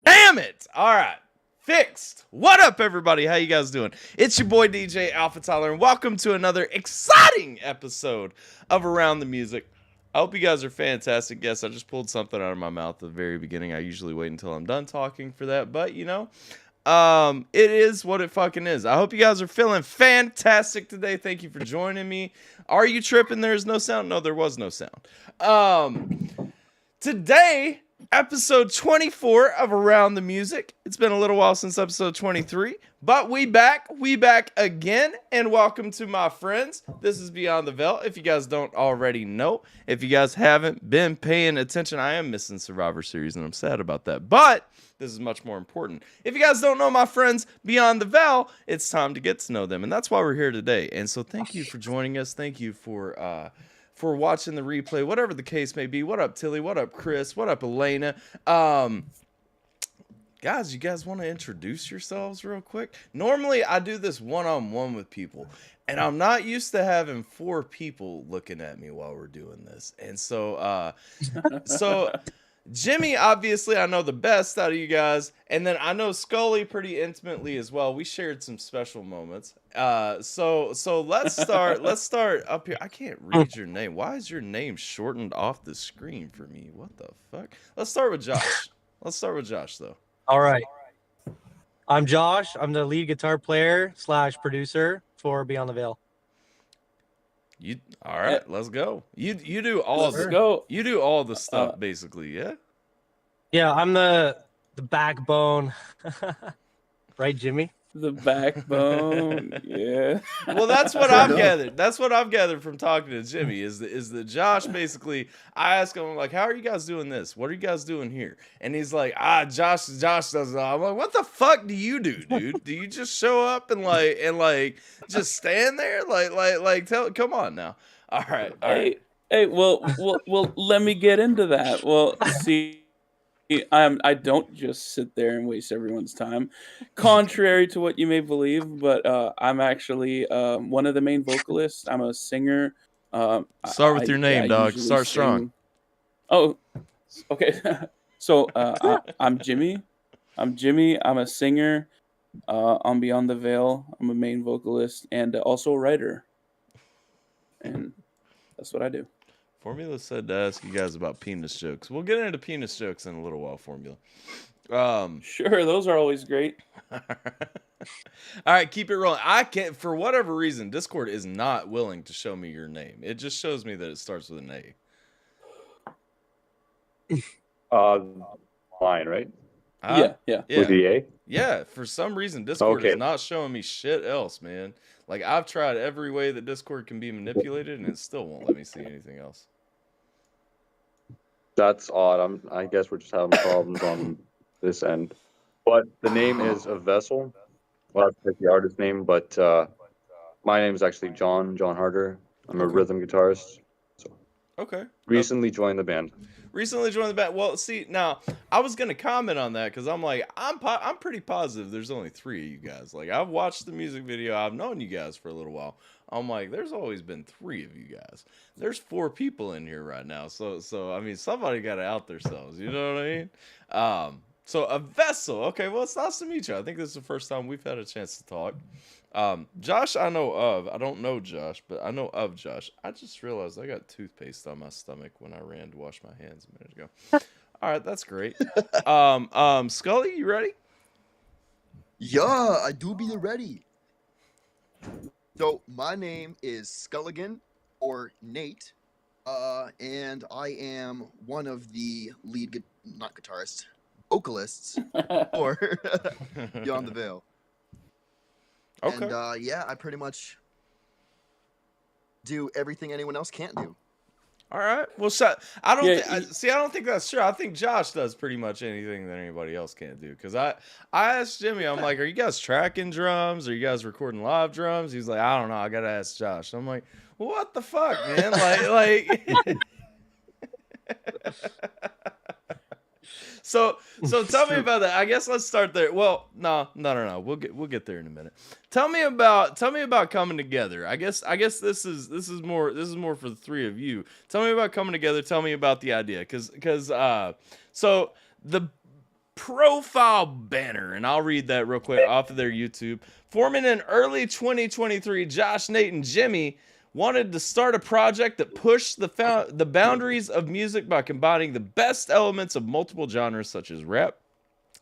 Damn it! All right. Fixed. What up, everybody? How you guys doing? It's your boy DJ AlphaTyler, and welcome to another exciting episode of Around the Music. I hope you guys are fantastic guests. I just pulled something out of my mouth at the very beginning. I usually wait until I'm done talking for that, but you know, it is what it fucking is. I hope you guys are feeling fantastic today. Thank you for joining me. Are you tripping? There's no sound? No, there was no sound. Today, episode 24 of Around the Music. It's been a little while since episode 23, but we back again, and welcome to my friends. This is Beyond the Veil. If you guys don't already know, if you guys haven't been paying attention, I am missing Survivor Series, and I'm sad about that, but this is much more important. If you guys don't know my friends Beyond the Veil, it's time to get to know them, and that's why we're here today. And so thank you for joining us. Thank you for watching the replay, whatever the case may be. What up, Tilly? What up, Chris? What up, Elena? Guys, you guys want to introduce yourselves real quick? Normally, I do this one-on-one with people, and I'm not used to having 4 people looking at me while we're doing this. And so, Jimmy, obviously, I know the best out of you guys, and then I know Scully pretty intimately as well. We shared some special moments. So let's start up here. I can't read your name. Why is your name shortened off the screen for me? What the fuck? Let's start with Josh. Let's start with Josh, though. All right. I'm Josh. I'm the lead guitar player / producer for Beyond the Veil. All right, let's go. You do all you do all the stuff basically, yeah? Yeah, I'm the backbone. Right, Jimmy? The backbone. Yeah. Well, that's what I've gathered. That's what I've gathered from talking to Jimmy is that Josh basically, I ask him like, how are you guys doing this? What are you guys doing here? And he's like, Josh does it all. I'm like, what the fuck do you do, dude? Do you just show up and just stand there? Come on now. All right. Hey, well, let me get into that. Well, see, I don't just sit there and waste everyone's time, contrary to what you may believe. But I'm actually one of the main vocalists. I'm a singer. Start with your name, dog. Start strong. Oh, okay. So I'm Jimmy. I'm a singer on Beyond the Veil. I'm a main vocalist and also a writer. And that's what I do. Formula said to ask you guys about penis jokes. We'll get into penis jokes in a little while, Formula. Sure, those are always great. All right, keep it rolling. I can't, for whatever reason, Discord is not willing to show me your name. It just shows me that it starts with an A. Mine, right? Yeah. With the A? Yeah, for some reason, Discord is not showing me shit else, man. Like, I've tried every way that Discord can be manipulated, and it still won't let me see anything else. That's odd. I guess we're just having problems on this end. But the name is a Vessel. Well, that's the artist name, but my name is actually John Harder. I'm a rhythm guitarist. So Okay. recently joined the band. Well, see, now I was gonna comment on that because I'm like, I'm pretty positive there's only 3 of you guys. Like, I've watched the music video, I've known you guys for a little while. I'm like, there's always been 3 of you guys. There's 4 people in here right now, so I mean, somebody got to out themselves. You know what I mean? So a Vessel. Okay, well, it's nice to meet you. I think this is the first time we've had a chance to talk. Josh, I know of. I don't know Josh, but I know of Josh. I just realized I got toothpaste on my stomach when I ran to wash my hands a minute ago. All right, that's great. Scully, you ready? Yeah, I do be ready. So my name is Sculligan or Nate, and I am one of the lead, not guitarists, vocalists for Beyond the Veil. Okay. And yeah, I pretty much do everything anyone else can't do. All right. Well, I don't think that's true. I think Josh does pretty much anything that anybody else can't do. Because I asked Jimmy, I'm like, are you guys tracking drums? Are you guys recording live drums? He's like, I don't know. I got to ask Josh. I'm like, well, what the fuck, man? like. So tell me True. about that. I guess let's start there. Well, no. We'll get there in a minute. Tell me about coming together. I guess this is more for the three of you. Tell me about coming together. Tell me about the idea, because so the profile banner, and I'll read that real quick off of their YouTube. Forming in early 2023, Josh, Nate, and Jimmy wanted to start a project that pushed the boundaries of music by combining the best elements of multiple genres such as rap,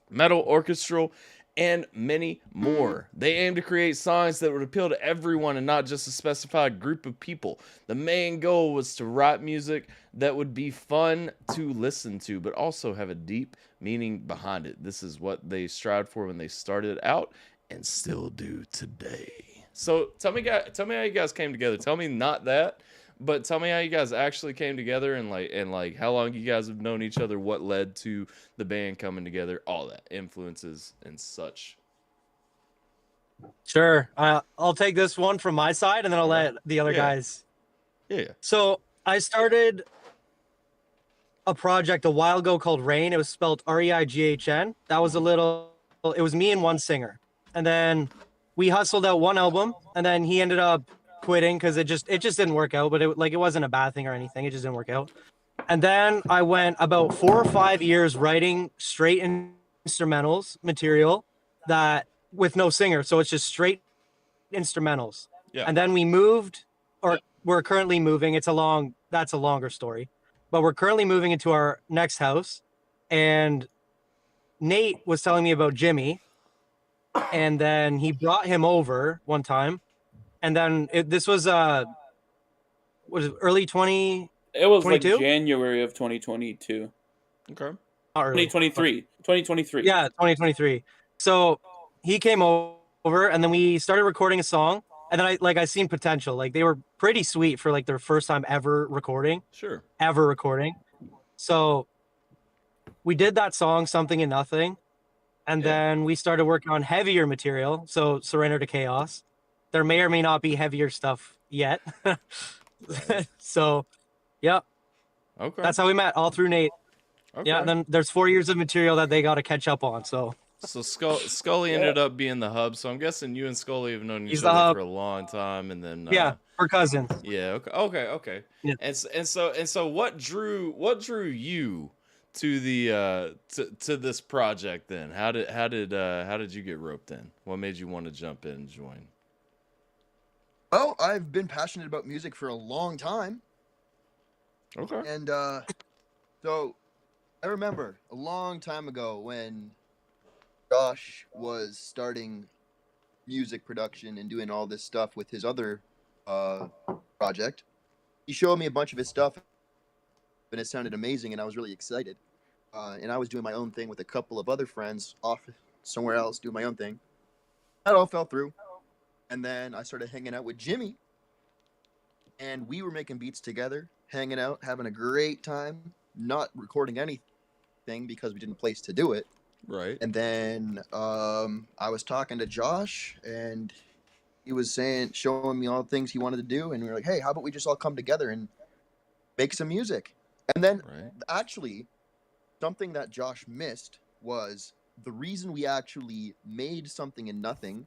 metal, orchestral, and many more. They aim to create songs that would appeal to everyone and not just a specified group of people. The main goal was to write music that would be fun to listen to, but also have a deep meaning behind it. This is what they strived for when they started out and still do today. So tell me how you guys came together. Tell me not that, but tell me how you guys actually came together, and how long you guys have known each other, what led to the band coming together, all that, influences and such. Sure. I'll take this one from my side, and then I'll let the other guys. Yeah. So I started a project a while ago called Rain. It was spelled Reighn. That was it was me and one singer. And then we hustled out one album, and then he ended up quitting because it just didn't work out, but it wasn't a bad thing or anything. It just didn't work out. And then I went about 4 or 5 years writing straight instrumentals material that with no singer. So it's just straight instrumentals. Yeah. And then we moved, or we're currently moving. That's a longer story, but we're currently moving into our next house. And Nate was telling me about Jimmy, and then he brought him over one time. And then this was early 20. It was like 22? January of 2022. Okay. Not early. 2023. Yeah, 2023. So he came over, and then we started recording a song. And then I seen potential. Like, they were pretty sweet for like their first time ever recording. Sure. So we did that song, Something and Nothing. And then we started working on heavier material. So Surrender to Chaos. There may or may not be heavier stuff yet. So, yeah. Okay. That's how we met, all through Nate. Okay. Yeah, and then there's 4 years of material that they got to catch up on. So Scully ended up being the hub. So I'm guessing you and Scully have known He's each the other hub. for a long time, and then yeah, we're cousins. yeah. Okay. Yeah. And so what drew you to the to this project then? How did you get roped in? What made you want to jump in and join? Well, I've been passionate about music for a long time. Okay. And so I remember a long time ago when Josh was starting music production and doing all this stuff with his other project. He showed me a bunch of his stuff, and it sounded amazing, and I was really excited. And I was doing my own thing with a couple of other friends off somewhere else, doing my own thing. That all fell through. And then I started hanging out with Jimmy, and we were making beats together, hanging out, having a great time, not recording anything because we didn't have a place to do it. Right. And then I was talking to Josh, and he was showing me all the things he wanted to do, and we were like, hey, how about we just all come together and make some music? And then actually, something that Josh missed was the reason we actually made Something and Nothing,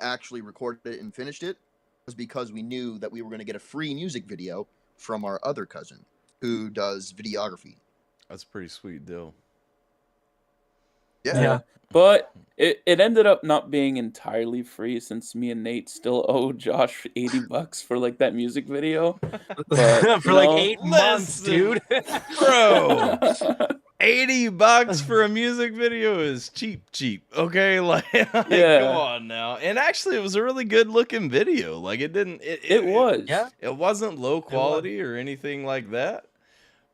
actually recorded it and finished it, was because we knew that we were going to get a free music video from our other cousin who does videography. That's a pretty sweet deal. Yeah. But it ended up not being entirely free, since me and Nate still owe Josh $80 for like that music video. But, for like 8 months, dude. Bro. $80 for a music video is cheap. Okay, like come on now. And actually, it was a really good looking video. Like it wasn't low quality or anything like that.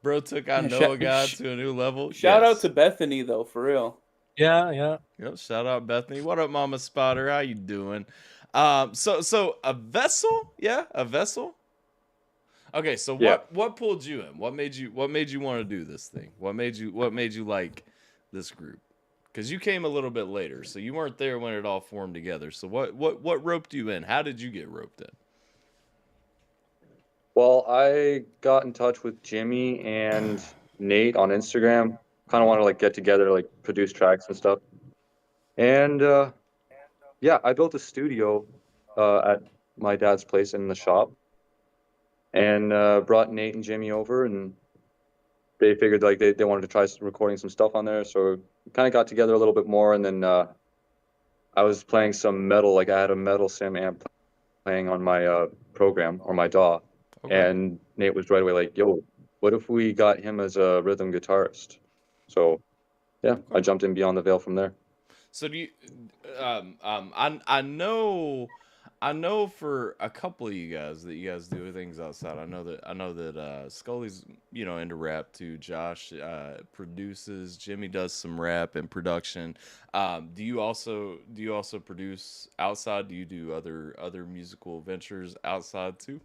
Bro took I Know a God to a new level. Shout out to Bethany though, for real. Yeah. Yep. Shout out Bethany. What up, Mama Spotter? How you doing? So a vessel? Yeah, a vessel. Okay, so what pulled you in? What made you want to do this thing? What made you like this group? Because you came a little bit later, so you weren't there when it all formed together. So what roped you in? How did you get roped in? Well, I got in touch with Jimmy and Nate on Instagram. Kind of want to like get together, like produce tracks and stuff. And yeah, I built a studio at my dad's place in the shop, and brought Nate and Jimmy over, and they figured like they wanted to try recording some stuff on there. So we kind of got together a little bit more, and then I was playing some metal. Like I had a metal sim amp playing on my program or my DAW, Okay. and Nate was right away like, "Yo, what if we got him as a rhythm guitarist?" So yeah, I jumped in Beyond the Veil from there. So do you I know for a couple of you guys that you guys do things outside. I know that Scully's, you know, into rap too. Josh produces, Jimmy does some rap and production. Do you also produce outside? Do you do other musical ventures outside too?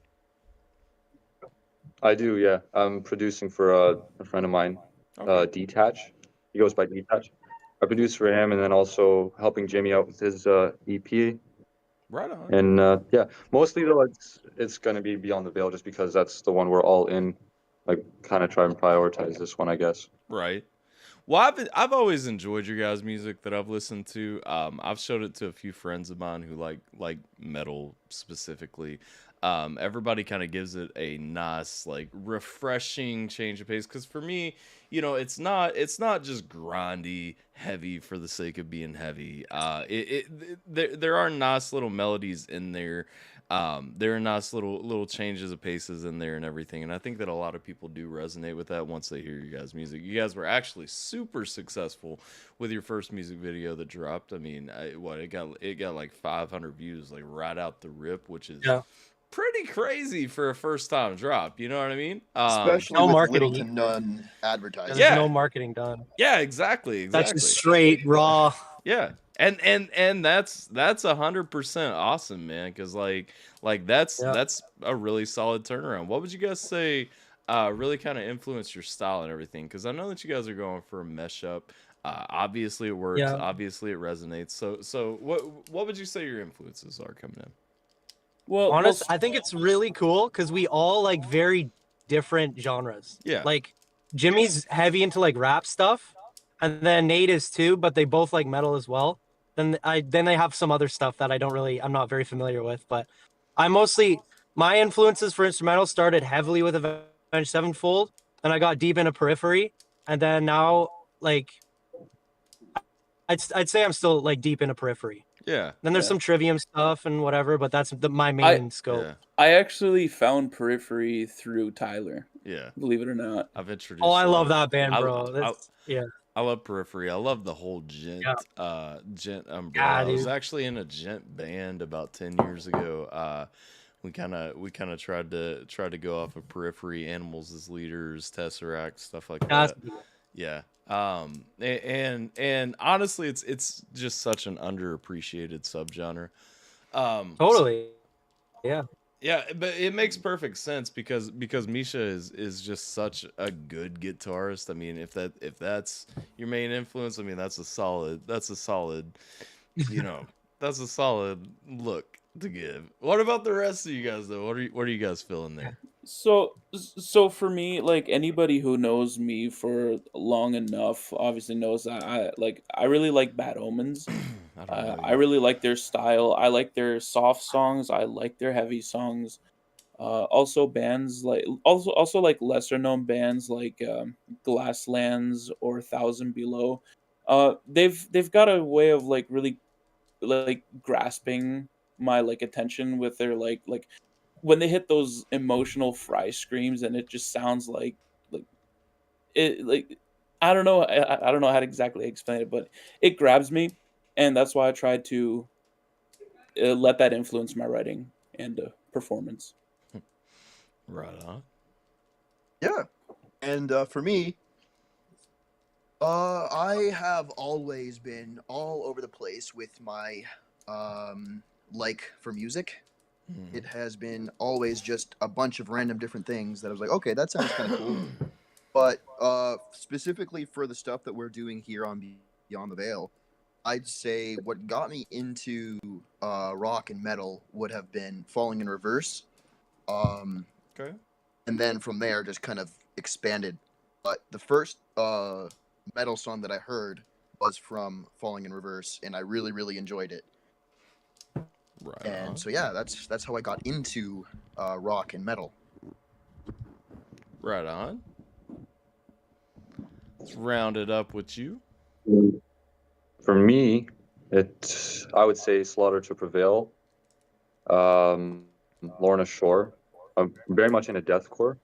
I do, yeah. I'm producing for a friend of mine, Okay. Detach. He goes by Detach. I produce for him, and then also helping Jimmy out with his EP. Right on. And yeah, mostly though it's gonna be Beyond the Veil, just because that's the one we're all in. Like, kind of try and prioritize this one, I guess. Right. Well, I've always enjoyed your guys' music that I've listened to. I've showed it to a few friends of mine who like metal specifically. Everybody kind of gives it a nice, like, refreshing change of pace. Because for me, you know, it's not just grindy, heavy for the sake of being heavy. There are nice little melodies in there. There are nice little changes of paces in there and everything, and I think that a lot of people do resonate with that once they hear you guys' music. You guys were actually super successful with your first music video that dropped. I mean, it got like 500 views like right out the rip, which is Yeah. pretty crazy for a first time drop. You know what I mean? Especially No with marketing. little to none There's advertising. Yeah. no marketing done. Yeah, exactly, That's exactly. just straight raw. Yeah, and that's 100% awesome, man. Because Yeah. that's a really solid turnaround. What would you guys say? Really kind of influenced your style and everything. Because I know that you guys are going for a mesh up. Obviously it works. Yeah. Obviously it resonates. So what would you say your influences are coming in? Well, Honest, I think it's really cool because we all like very different genres. Yeah. Like Jimmy's heavy into like rap stuff, and then Nate is too, but they both like metal as well. Then they have some other stuff that I'm not very familiar with, but I mostly my influences for instrumental started heavily with Avenged Sevenfold, and I got deep into Periphery, and then now like I'd say I'm still like deep into Periphery. Yeah. Then there's Yeah. some Trivium stuff and whatever, but that's my main scope. Yeah. I actually found Periphery through Tyler, Yeah. believe it or not. I've introduced. Oh, I a lot love of- that band, I- bro. I- That's, yeah. I love Periphery. I love the whole gent gent umbrella. Yeah, I was dude. actually in a gent band about 10 years ago. We kind of tried to go off of Periphery, Animals as Leaders, Tesseract, stuff like That's, that. Yeah. And honestly, it's just such an underappreciated subgenre. totally. Yeah. Yeah, but it makes perfect sense because Misha is just such a good guitarist. I mean, if that's your main influence, I mean that's a solid you know, that's a solid look to give. What about the rest of you guys though? What are you guys feeling there? So for me, like anybody who knows me for long enough, obviously knows that I really like Bad Omens. I don't know. I really like their style. I like their soft songs. I like their heavy songs. Also bands like also like lesser known bands like Glasslands or Thousand Below. They've got a way of like really like grasping my like attention with their like when they hit those emotional fry screams, and it just sounds like it like I don't know how to exactly explain it, but it grabs me, and that's why I try to let that influence my writing and performance. Right on. Yeah. And for me, I have always been all over the place with my like for music. Mhm. It has been always just a bunch of random different things that I was like, okay, that sounds kind of cool. But specifically for the stuff that we're doing here on Beyond the Veil, I'd say what got me into rock and metal would have been Falling in Reverse. Okay. And then from there just kind of expanded But the first metal song that I heard was from Falling in Reverse, and I really, really enjoyed it. Right And on. so yeah, that's how I got into rock and metal. Right on. Let's round it up with you. For me, I would say Slaughter to Prevail, Lorna Shore. I'm very much into deathcore,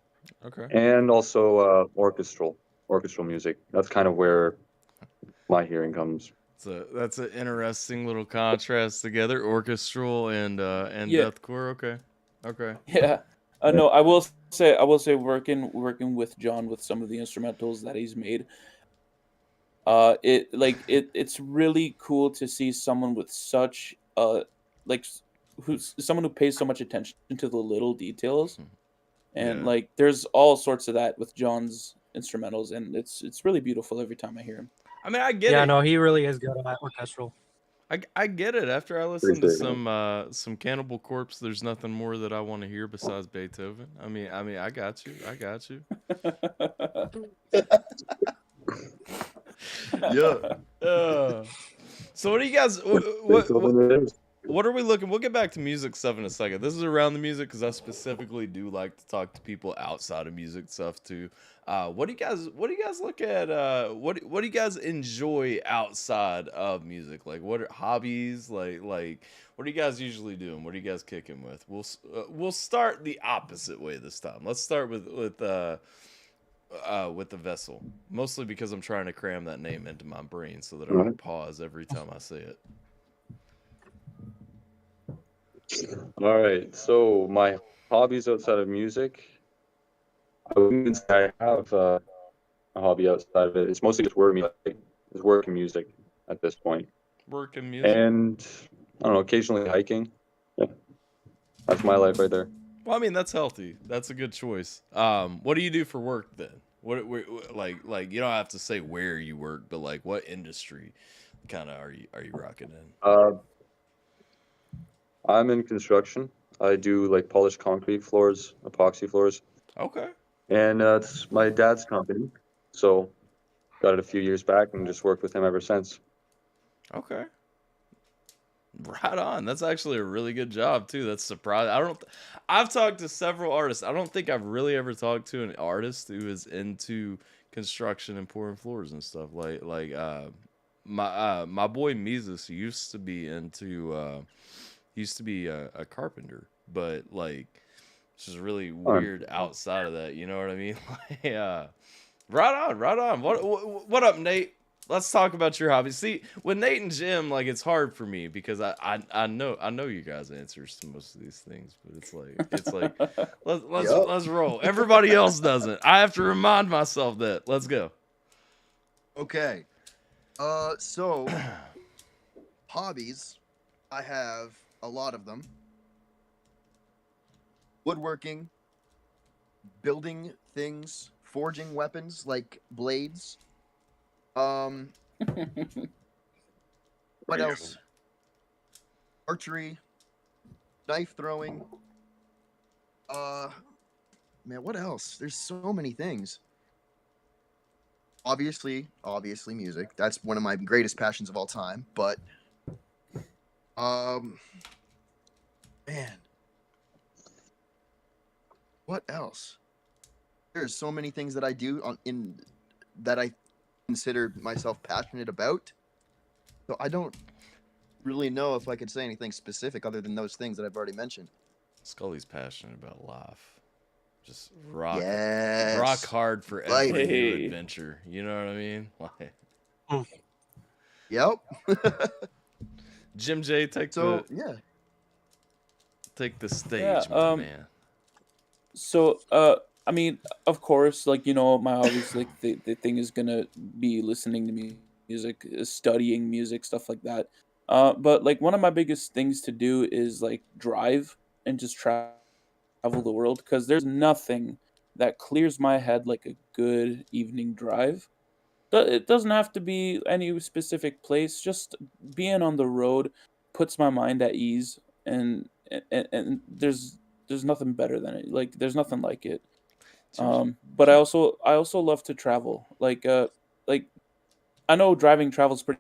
Okay. and also orchestral music. That's kind of where my hearing comes. So that's an interesting little contrast together, orchestral and Yeah. deathcore. Okay. Okay. Yeah. No, I will say working with John with some of the instrumentals that he's made. It's really cool to see someone with such like who's someone who pays so much attention to the little details, and Yeah. like there's all sorts of that with John's instrumentals, and it's really beautiful every time I hear him. I mean, I get Yeah, it. no, he really is good at orchestral. I get it. After I listened to Appreciate it. some Cannibal Corpse, there's nothing more that I want to hear besides Beethoven. I mean, I got you. I got you. Yeah. So what do you guys? Beethoven it is. What are we looking? We'll get back to music stuff in a second. This is around the music because I specifically do like to talk to people outside of music stuff too. What do you guys? What do you guys look at? What do you guys enjoy outside of music? Like, what are hobbies? Like what are you guys usually doing? What are you guys kicking with? We'll start the opposite way this time. Let's start with the vessel, mostly because I'm trying to cram that name into my brain so that I don't pause every time I say it. All right. So my hobbies outside of music, I wouldn't even say I have a hobby outside of it. It's mostly just work music. It's work and music at this point. Work and music. And I don't know, occasionally hiking. Yeah, that's my life right there. Well, I mean, that's healthy. That's a good choice. What do you do for work then? Like you don't have to say where you work, but like what industry kind of are you rocking in? I'm in construction. I do like polished concrete floors, epoxy floors, Okay. and it's my dad's company. So got it a few years back and just worked with him ever since. Okay. Right on. That's actually a really good job too. That's surprising. I've talked to several artists. I don't think I've really ever talked to an artist who is into construction and pouring floors and stuff. My boy Mises used to be a carpenter, but like it's just really weird outside of that. You know what I mean? Yeah. Right on. Right on. What up, Nate? Let's talk about your hobbies. See, with Nate and Jim, like it's hard for me because I know you guys' answers to most of these things, but it's like let's roll. Everybody else doesn't. I have to remind myself that. Let's go. Okay. So hobbies, I have a lot of them. Woodworking, building things, forging weapons like blades. What else? Archery, knife throwing. Man, what else? There's so many things. Obviously music. That's one of my greatest passions of all time, but man. What else? There's so many things that I do that I consider myself passionate about. So I don't really know if I could say anything specific other than those things that I've already mentioned. Scully's passionate about life. Just rock Yes. hard for every new adventure. You know what I mean? Like, Yep. Jim J, take the stage, my man. So, I mean, of course, like, you know, my hobbies, like, the thing is gonna be listening to music, studying music, stuff like that. But, like, one of my biggest things to do is, like, drive and just travel the world, because there's nothing that clears my head like a good evening drive. It doesn't have to be any specific place, just being on the road puts my mind at ease, and there's nothing better than it. Like, there's nothing like it. But I also love to travel. Like I know driving travel is pretty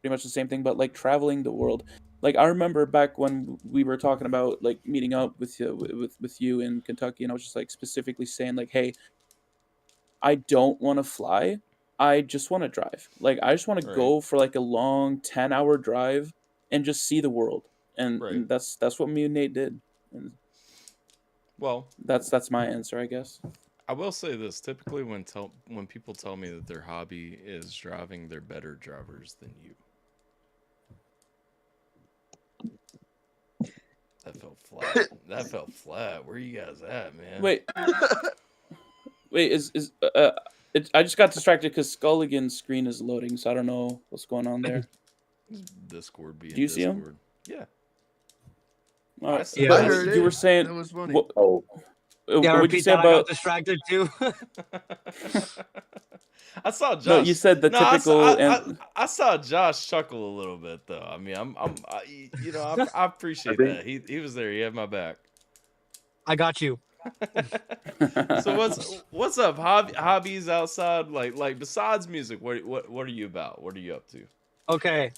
much the same thing, but like traveling the world. Like I remember back when we were talking about like meeting up with you with you in Kentucky, and I was just like specifically saying like, hey, I don't want to fly. I just want to drive. Like I just want to Right. go for like a long 10-hour drive and just see the world. And, Right. and that's what me and Nate did. And Well, that's my answer, I guess. I will say this: typically, when people tell me that their hobby is driving, they're better drivers than you. That felt flat. That felt flat. Where you guys at, man? Wait, is I just got distracted because Sculligan's screen is loading, so I don't know what's going on there. Discord being Do you see him? Discord. Yeah. All right. Yeah, but I heard you it. were saying That was funny. what? Oh, What Yeah, would you repeat say that. I got about? distracted too. I saw Josh. No, you said the No, I typical. saw, I saw Josh chuckle a little bit though. I mean, I appreciate think- that. He was there. He had my back. I got you. So what's up? Hobbies outside, like besides music. What are you about? What are you up to? Okay,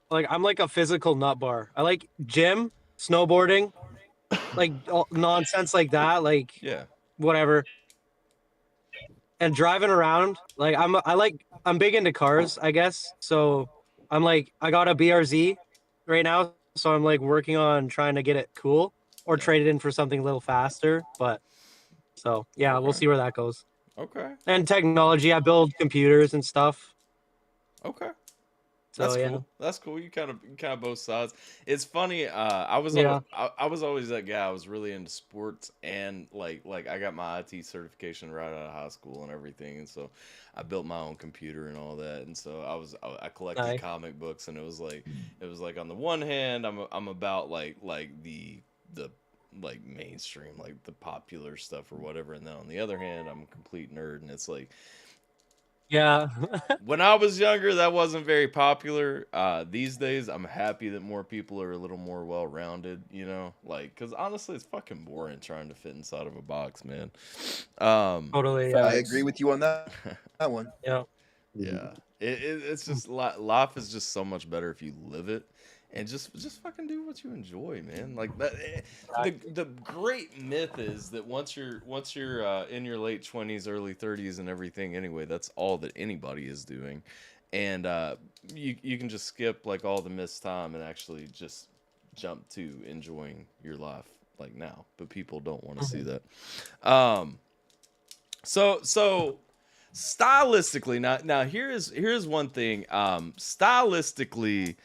like I'm like a physical nut bar. I like gym, snowboarding, like all nonsense like that. Like Yeah. whatever. And driving around, like I'm big into cars, I guess. So I got a BRZ right now, so I'm like working on trying to get it cool or Yeah. trade it in for something a little faster. But so yeah, we'll Okay. see where that goes. Okay. And technology, I build computers and stuff. Okay. So That's yeah. cool. That's cool. You kind of both sides. It's funny. I was Yeah. I was always that guy. I was really into sports and like I got my IT certification right out of high school and everything. And so I built my own computer and all that. And so I collected Nice. comic books and it was like on the one hand I'm about like the like mainstream, like the popular stuff or whatever. And then on the other hand, I'm a complete nerd. And it's like, Yeah. when I was younger, that wasn't very popular. These days, I'm happy that more people are a little more well-rounded, you know? Like, because honestly, it's fucking boring trying to fit inside of a box, man. Totally. Yeah. I agree with you on that one. Yeah. Yeah. It's just, life is just so much better if you live it. And just fucking do what you enjoy, man. Like that. The great myth is that once you're in your late 20s, early 30s, and everything. Anyway, that's all that anybody is doing, and you can just skip like all the missed time and actually just jump to enjoying your life like now. But people don't want to see that. So stylistically, now here's one thing. Stylistically,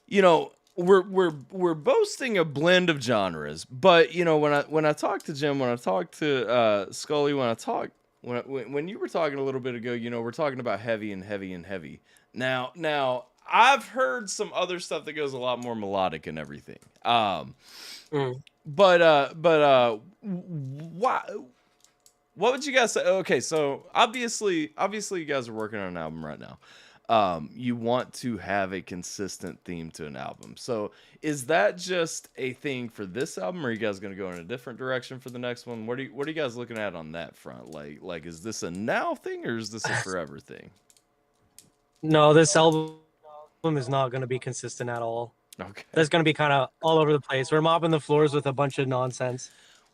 you know, we're boasting a blend of genres, but you know, when I talk to Jim, when I talk to Scully, when you were talking a little bit ago, you know, we're talking about heavy and heavy and heavy. Now I've heard some other stuff that goes a lot more melodic and everything. But what would you guys say? Okay, so obviously you guys are working on an album right now. You want to have a consistent theme to an album. So is that just a thing for this album, or are you guys going to go in a different direction for the next one? What are you guys looking at on that front? Like is this a now thing or is this a forever thing? No, this album is not going to be consistent at all. Okay. That's going to be kind of all over the place. We're mopping the floors with a bunch of nonsense.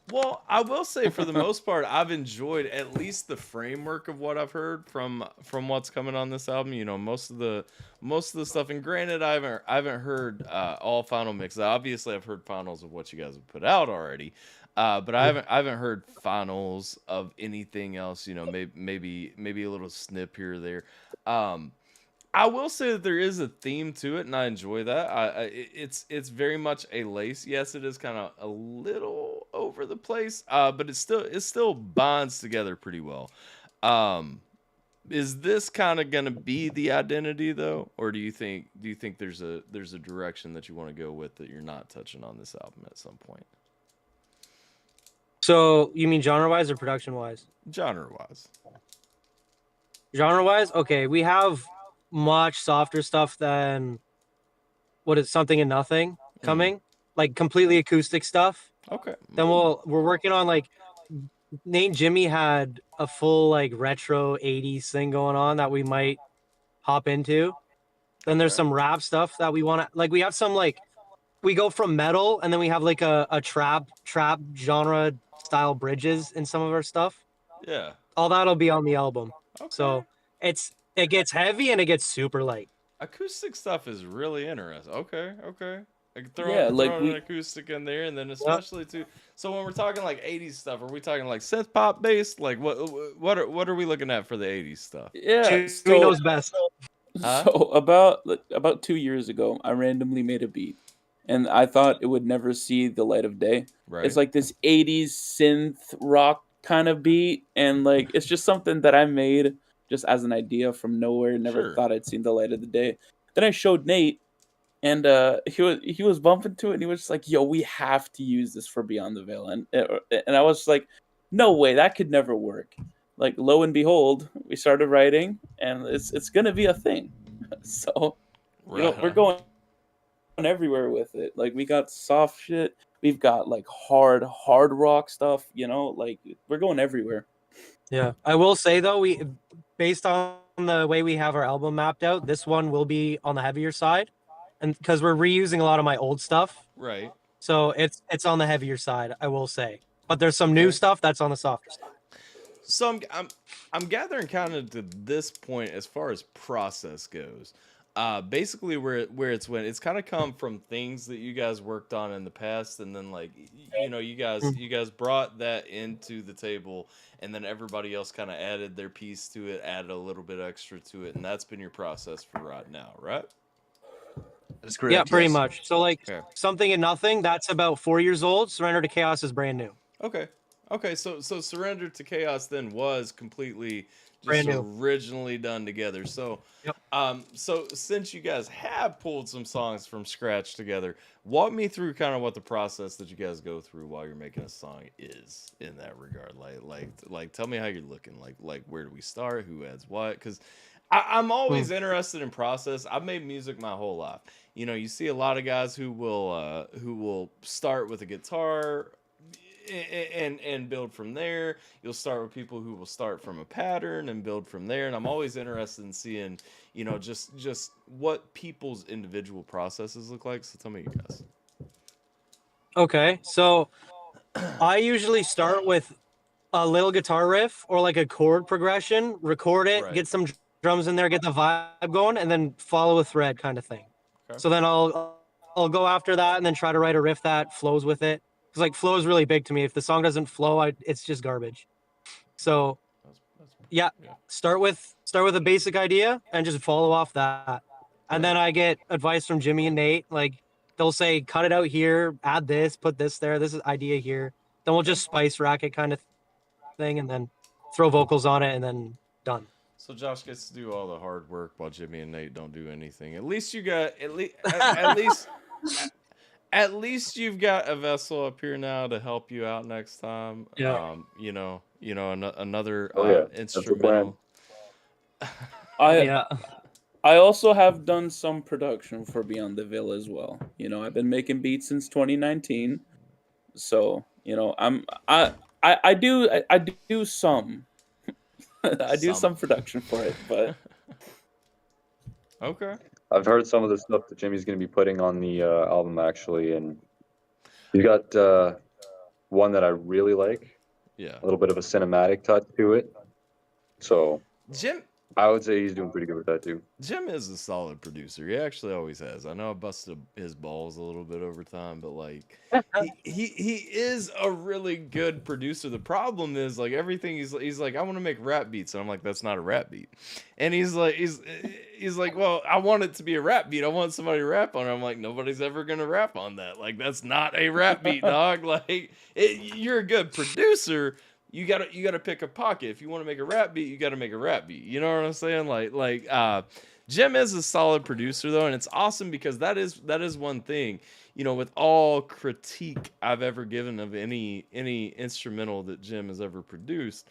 Well, I will say for the most part, I've enjoyed at least the framework of what I've heard from what's coming on this album. You know, most of the stuff. And granted, I haven't heard all final mixes. Obviously, I've heard finals of what you guys have put out already, but I haven't heard finals of anything else. You know, maybe a little snip here or there. I will say that there is a theme to it, and I enjoy that. It's very much a lace. Yes, it is kind of a little over the place, but it still bonds together pretty well. Is this kind of gonna be the identity though, or do you think there's a direction that you want to go with that you're not touching on this album at some point? So you mean genre-wise or production-wise? Genre-wise. Genre-wise, okay, we have much softer stuff than what is Something and Nothing coming, like completely acoustic stuff. Okay. Then we're working on like Nate and Jimmy had a full like retro 80s thing going on that we might hop into. Then there's Okay. some rap stuff that we want to like. We have some like we go from metal and then we have like a trap genre style bridges in some of our stuff. Yeah. All that'll be on the album. Okay. So it gets heavy and it gets super light. Acoustic stuff is really interesting. Okay, okay. Like Yeah, like throwing an we acoustic in there, and then Yep. especially too. So when we're talking like '80s stuff, are we talking like synth pop based? Like what are we looking at for the '80s stuff? yeah. Jimmy So knows best. Huh? so about 2 years ago, I randomly made a beat, and I thought it would never see the light of day. Right. It's like this '80s synth rock kind of beat, and like it's just something that I made just as an idea from nowhere. Never Sure. thought I'd seen the light of the day. Then I showed Nate, and he was bumping to it, and he was just like, "Yo, we have to use this for Beyond the Veil," and I was like, "No way, that could never work." Like lo and behold, we started writing, and it's gonna be a thing. So we're Right. going everywhere with it. Like we got soft shit, we've got like hard rock stuff. Like we're going everywhere. Yeah. I will say though, we based on the way we have our album mapped out, this one will be on the heavier side. And because we're reusing a lot of my old stuff. Right. So it's on the heavier side, I will say. But there's some new Okay. stuff that's on the softer side. So I'm gathering kind of to this point as far as process goes. Basically where it's when it's kind of come from things that you guys worked on in the past, and then like you guys brought that into the table, and then everybody else kind of added their piece to it, added a little bit extra to it, and that's been your process for right now, right? That is correct. Yeah, pretty yes. much. So like Okay. Something and Nothing, that's about 4 years old. Surrender to Chaos is brand new. Okay. Okay, so Surrender to Chaos then was completely just Brand new. originally done together. So Yep. so since you guys have pulled some songs from scratch together, walk me through kind of what the process that you guys go through while you're making a song is in that regard. Like tell me how you're looking. Like where do we start? Who adds what? Because I'm always interested in process. I've made music my whole life. You see a lot of guys who will start with a guitar and build from there. You'll start with people who will start from a pattern and build from there. And I'm always interested in seeing, just what people's individual processes look like. So tell me, you guys. Okay. So I usually start with a little guitar riff or like a chord progression, record it, Right. get some drums in there, get the vibe going, and then follow a thread kind of thing. Okay. So then I'll go after that and then try to write a riff that flows with it. Because like flow is really big to me. If the song doesn't flow, it's just garbage. So That's yeah, yeah. start with a basic idea and just follow off that. And then Right. I get advice from Jimmy and Nate. Like they'll say, cut it out here, add this, put this there. This is idea here. Then we'll just spice rack it kind of thing, and then throw vocals on it, and then done. So Josh gets to do all the hard work while Jimmy and Nate don't do anything. At least you got at least you've got a vessel up here now to help you out next time. Yeah. Another Oh, yeah. That's the plan. instrumental. I I also have done some production for Beyond the Veil as well. I've been making beats since 2019, so I do some. I do some production for it, but Okay. I've heard some of the stuff that Jimmy's going to be putting on the album actually, and he's got one that I really like, Yeah. a little bit of a cinematic touch to it. So I would say he's doing pretty good with that too. Jim is a solid producer. He actually always has. I know I busted his balls a little bit over time, but like he is a really good producer. The problem is like everything he's like, I want to make rap beats, and I'm like, that's not a rap beat. And he's like, well, I want it to be a rap beat. I want somebody to rap on it. I'm like, nobody's ever gonna rap on that. Like that's not a rap beat, dog. Like you're a good producer. You gotta pick a pocket. If you want to make a rap beat, you gotta make a rap beat. You know what I'm saying? Like Jim is a solid producer though, and it's awesome because that is one thing. With all critique I've ever given of any instrumental that Jim has ever produced,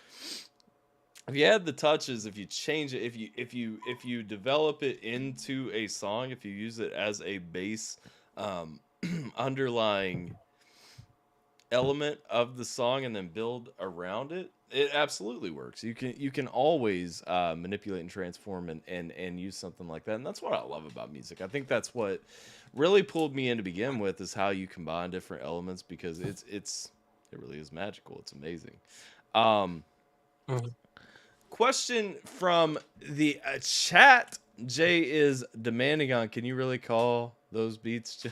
if you add the touches, if you change it, if you develop it into a song, if you use it as a base underlying element of the song and then build around it, it absolutely works. You can always manipulate and transform and use something like that, and that's what I love about music. I think that's what really pulled me in to begin with, is how you combine different elements, because it really is magical. It's amazing. Question from the chat. Jay is demanding on, can you really call those beats?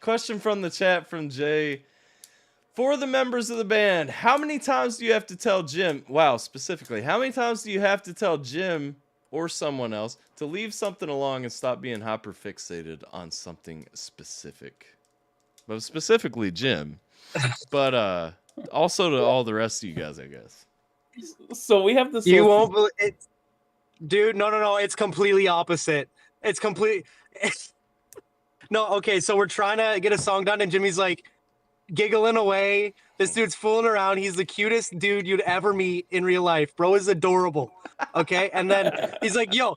Question from the chat from Jay. For the members of the band, how many times do you have to tell Jim, specifically, how many times do you have to tell Jim or someone else to leave something along and stop being hyper fixated on something specific? Well, specifically Jim, but also to all the rest of you guys, I guess. So we have this. You won't believe it, dude. No. It's completely opposite. It's complete. No, okay. So we're trying to get a song done, and Jimmy's like giggling away. This dude's fooling around. He's the cutest dude you'd ever meet in real life. Bro is adorable. Okay, and then he's like, "Yo,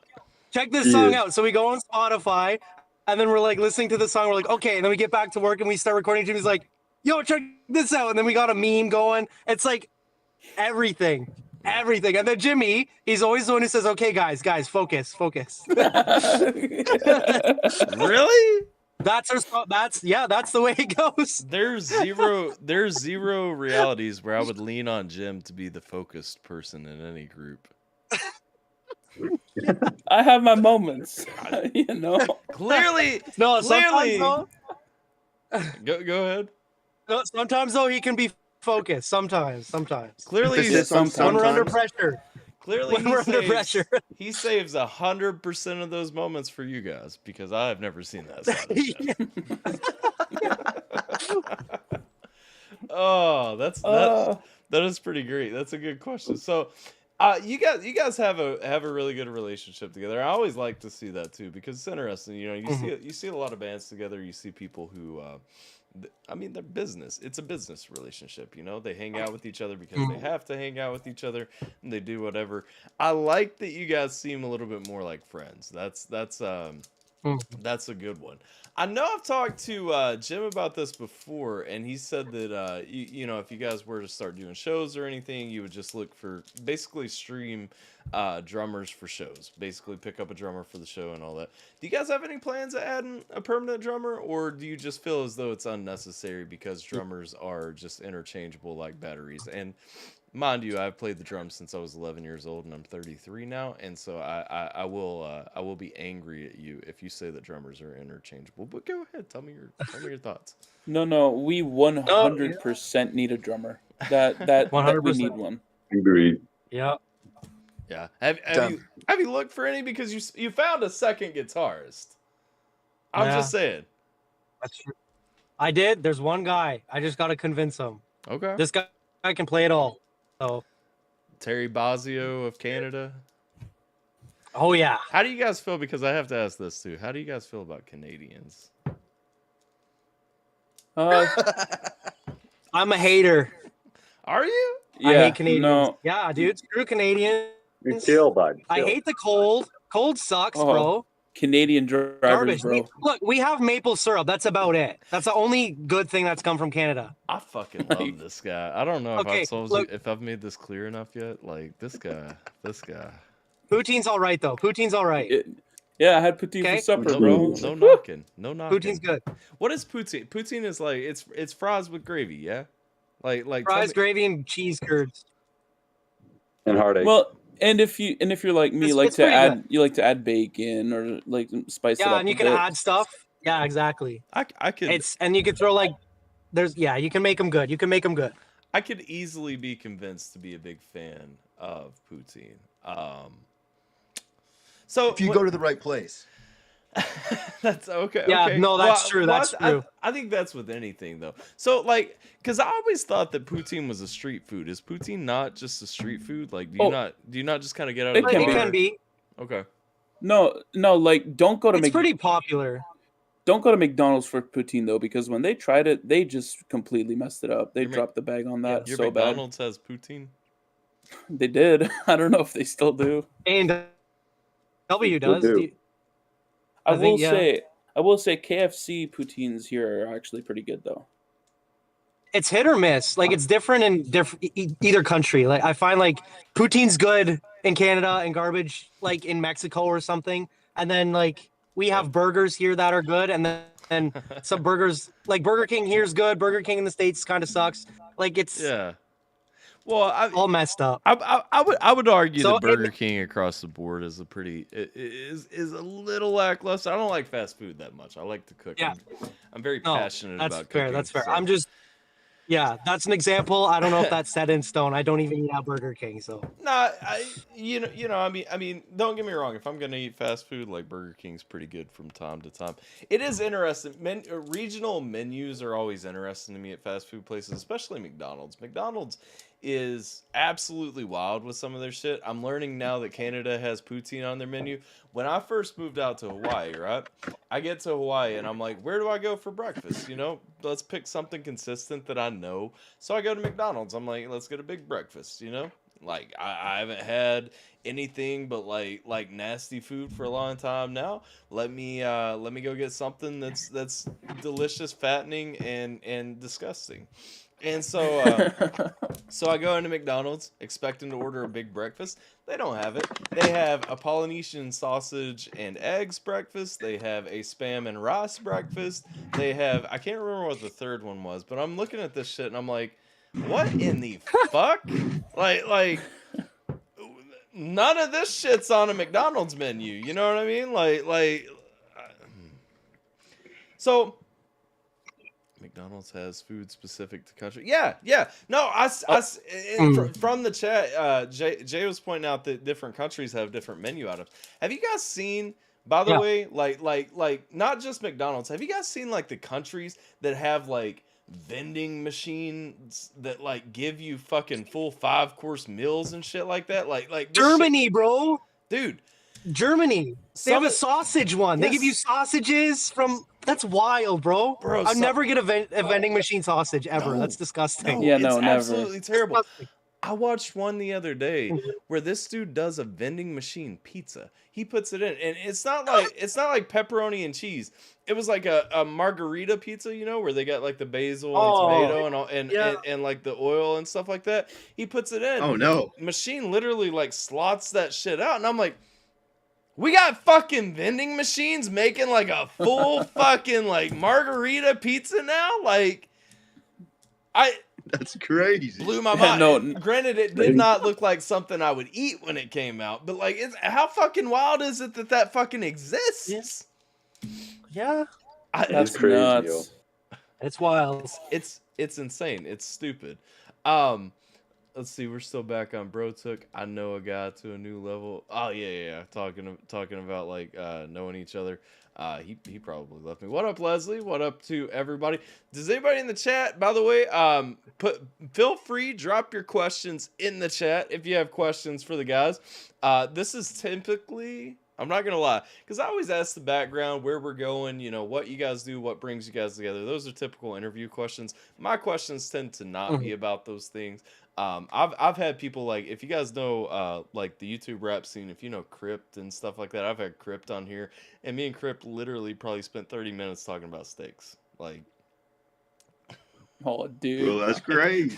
check this song out." So we go on Spotify, and then we're like listening to the song. We're like, "Okay," and then we get back to work and we start recording. Jimmy's like, "Yo, check this out," and then we got a meme going. It's like everything. And then Jimmy, he's always the one who says, "Okay, guys, focus." Really? That's the way it goes. There's zero realities where I would lean on Jim to be the focused person in any group. I have my moments, you know. Clearly. Sometimes though, Go ahead. no, sometimes though he can be focused. Sometimes. Clearly, When we're under pressure. Clearly, When we're under pressure. He saves 100% of those moments for you guys, because I have never seen that side of Jim. Oh, that is pretty great. That's a good question. So, you guys have a really good relationship together. I always like to see that too, because it's interesting. You know, you see a lot of bands together. You see people who, I mean, they're business. It's a business relationship. You know, they hang out with each other because they have to hang out with each other, and they do whatever. I like that you guys seem a little bit more like friends. That's a good one. I know I've talked to Jim about this before, and he said that you know, if you guys were to start doing shows or anything, you would just look for, basically stream drummers for shows. Basically pick up a drummer for the show and all that. Do you guys have any plans of adding a permanent drummer, or do you just feel as though it's unnecessary because drummers are just interchangeable like batteries? And mind you, I've played the drums since I was 11 years old, and I'm 33 now, and so I will be angry at you if you say that drummers are interchangeable. But go ahead, tell me your thoughts. No, we 100% need a drummer. That 100%. We need one. Agreed. Yeah. Yeah. Have you looked for any, because you found a second guitarist? I'm just saying. That's true. I did. There's one guy. I just got to convince him. Okay. This guy can play it all. So. Terry Bozzio of Canada. Oh yeah. How do you guys feel? Because I have to ask this too. How do you guys feel about Canadians? I'm a hater. Are you? Yeah, I hate Canadians. No. Yeah, dude. Screw Canadians. You chill, bud. I hate the cold. Cold sucks, bro. Canadian drivers, Garbage. bro. Look, we have maple syrup. That's about it. That's the only good thing that's come from Canada. I fucking love this guy. I don't know if Okay, I've told look. you, if I've made this clear enough yet. Like this guy. Poutine's all right though. Poutine's all right. Yeah, I had poutine Okay. for supper, No, bro. no knocking. No knocking. Poutine's good. What is poutine? Poutine is like it's fries with gravy, yeah? Like Fries, gravy, and cheese curds. And heartache. Well, and if you're like me, It's like to pretty add you like to add bacon or like spice it up. Yeah, and you a can bit. add stuff. Yeah, exactly. I could And you can throw like you can make them good. You can make them good. I could easily be convinced to be a big fan of poutine. So If you go to the right place. that's okay. Yeah, okay. no, that's true. That's true. I think that's with anything though. So like, because I always thought that poutine was a street food. Is poutine not just a street food? Like, do you not just kind of get out of It the can It car? can be. Okay. No, like don't go to It's pretty popular. Don't go to McDonald's for poutine though, because when they tried it, they just completely messed it up. They Your dropped the bag on that Your so McDonald's has poutine. bad. They did. I don't know if they still do. And W Still does. do. I I think, will say KFC poutines here are actually pretty good though. it's hit or miss. Like it's different in either country. Like I find like poutine's good in Canada and garbage like in Mexico or something. And then like we have burgers here that are good, and then some burgers like Burger King here is good. Burger King in the States kind of sucks. Like it's Yeah. Well, all messed up. I would argue So that Burger King across the board is a pretty is a little lackluster. I don't like fast food that much. I like to cook. Yeah. I'm very No, passionate that's about fair. cooking. That's fair. so- I'm just yeah, that's an example. I don't know if that's set in stone. I don't even eat at Burger King, so Nah, I mean, don't get me wrong. If I'm gonna eat fast food, like Burger King's pretty good from time to time. It is interesting. Regional menus are always interesting to me at fast food places, especially McDonald's. McDonald's is absolutely wild with some of their shit. I'm learning now that Canada has poutine on their menu. When I first moved out to Hawaii, right? I get to Hawaii and I'm like, where do I go for breakfast? Let's pick something consistent that I know. So I go to McDonald's. I'm like, let's get a big breakfast, Like I haven't had anything but like nasty food for a long time now. Let me go get something that's delicious, fattening, and disgusting. And so so I go into McDonald's expecting to order a big breakfast. They don't have it. They have a Polynesian sausage and eggs breakfast. They have a spam and rice breakfast. They have, I can't remember what the third one was, but I'm looking at this shit and I'm like, what in the fuck? Like none of this shit's on a McDonald's menu. You know what I mean? So McDonald's has food specific to country. Yeah. No, from the chat, Jay was pointing out that different countries have different menu items. Have you guys seen, by the way, like not just McDonald's, have you guys seen like the countries that have like vending machines that like give you fucking full 5-course meals and shit like that? Like Germany, shit, bro. dude. Germany. They have a sausage one. Yes. They give you sausages from. That's wild, bro. I'd never get a vending machine sausage ever. No, That's disgusting. Yeah, it's no, never. absolutely terrible. Disgusting. I watched one the other day where this dude does a vending machine pizza. He puts it in, and it's not like pepperoni and cheese. It was like a margarita pizza, where they got like the basil and tomato and all, and like the oil and stuff like that. He puts it in. Oh no! Machine literally like slots that shit out, and I'm like, we got fucking vending machines making like a full fucking like margarita pizza now? Like, That's crazy. blew my mind. No. Granted, it did not look like something I would eat when it came out, but like, how fucking wild is it that fucking exists? Yeah, That's crazy, nuts. yo. it's wild. It's insane. It's stupid. Let's see. We're still back on Bro Took. I know a guy to a new level. Oh yeah. Talking about like knowing each other. He probably left me. What up, Leslie? What up to everybody? Does anybody in the chat, by the way, feel free, drop your questions in the chat if you have questions for the guys. This is typically, I'm not gonna lie, because I always ask the background, where we're going, what you guys do, what brings you guys together. Those are typical interview questions. My questions tend to not be about those things. I've had people like, if you guys know like the YouTube rap scene, if you know Crypt and stuff like that, I've had Crypt on here, and me and Crypt literally probably spent 30 minutes talking about steaks. Like, Oh, dude. Well, that's great.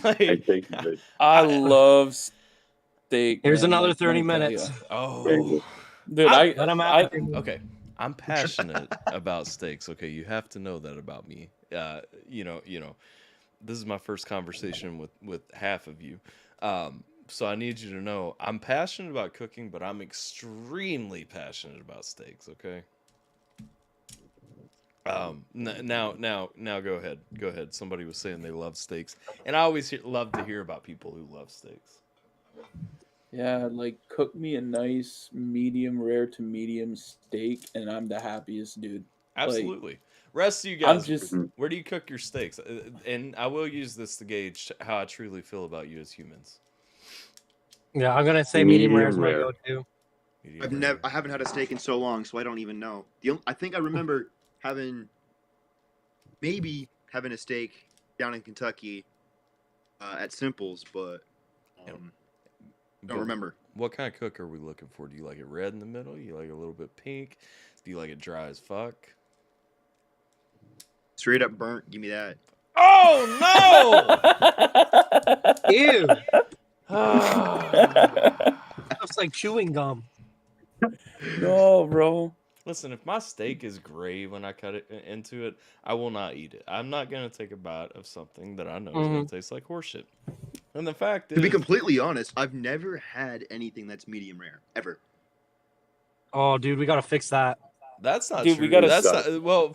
I love steak. Here's man. another Like, 30 let me tell minutes. ya. oh, Dude, Let 'em I, out. okay. I'm passionate about steaks. Okay, you have to know that about me. This is my first conversation with half of you. So I need you to know I'm passionate about cooking, but I'm extremely passionate about steaks, okay? Now go ahead. Go ahead. Somebody was saying they love steaks, and I always love to hear about people who love steaks. yeah, like cook me a nice medium rare to medium steak, and I'm the happiest dude. Absolutely. Rest of you I'm guys, just where do you cook your steaks? And I will use this to gauge how I truly feel about you as humans. Yeah, I'm gonna say medium rare is my Medium rare. go-to. I haven't had a steak in so long, so I don't even know. I think I remember having a steak down in Kentucky at Simple's, but don't remember. What kind of cook are we looking for? Do you like it red in the middle? You like it a little bit pink? Do you like it dry as fuck? Straight up burnt. Give me that. Oh Ew. no! Looks like chewing gum. No, bro. Listen, if my steak is gray when I cut it into it, I will not eat it. I'm not gonna take a bite of something that I know is gonna taste like horseshit. And the fact To be is, completely honest, I've never had anything that's medium rare ever. Oh, dude, we gotta fix that. that's not Dude, true. we gotta That's stop. not, well.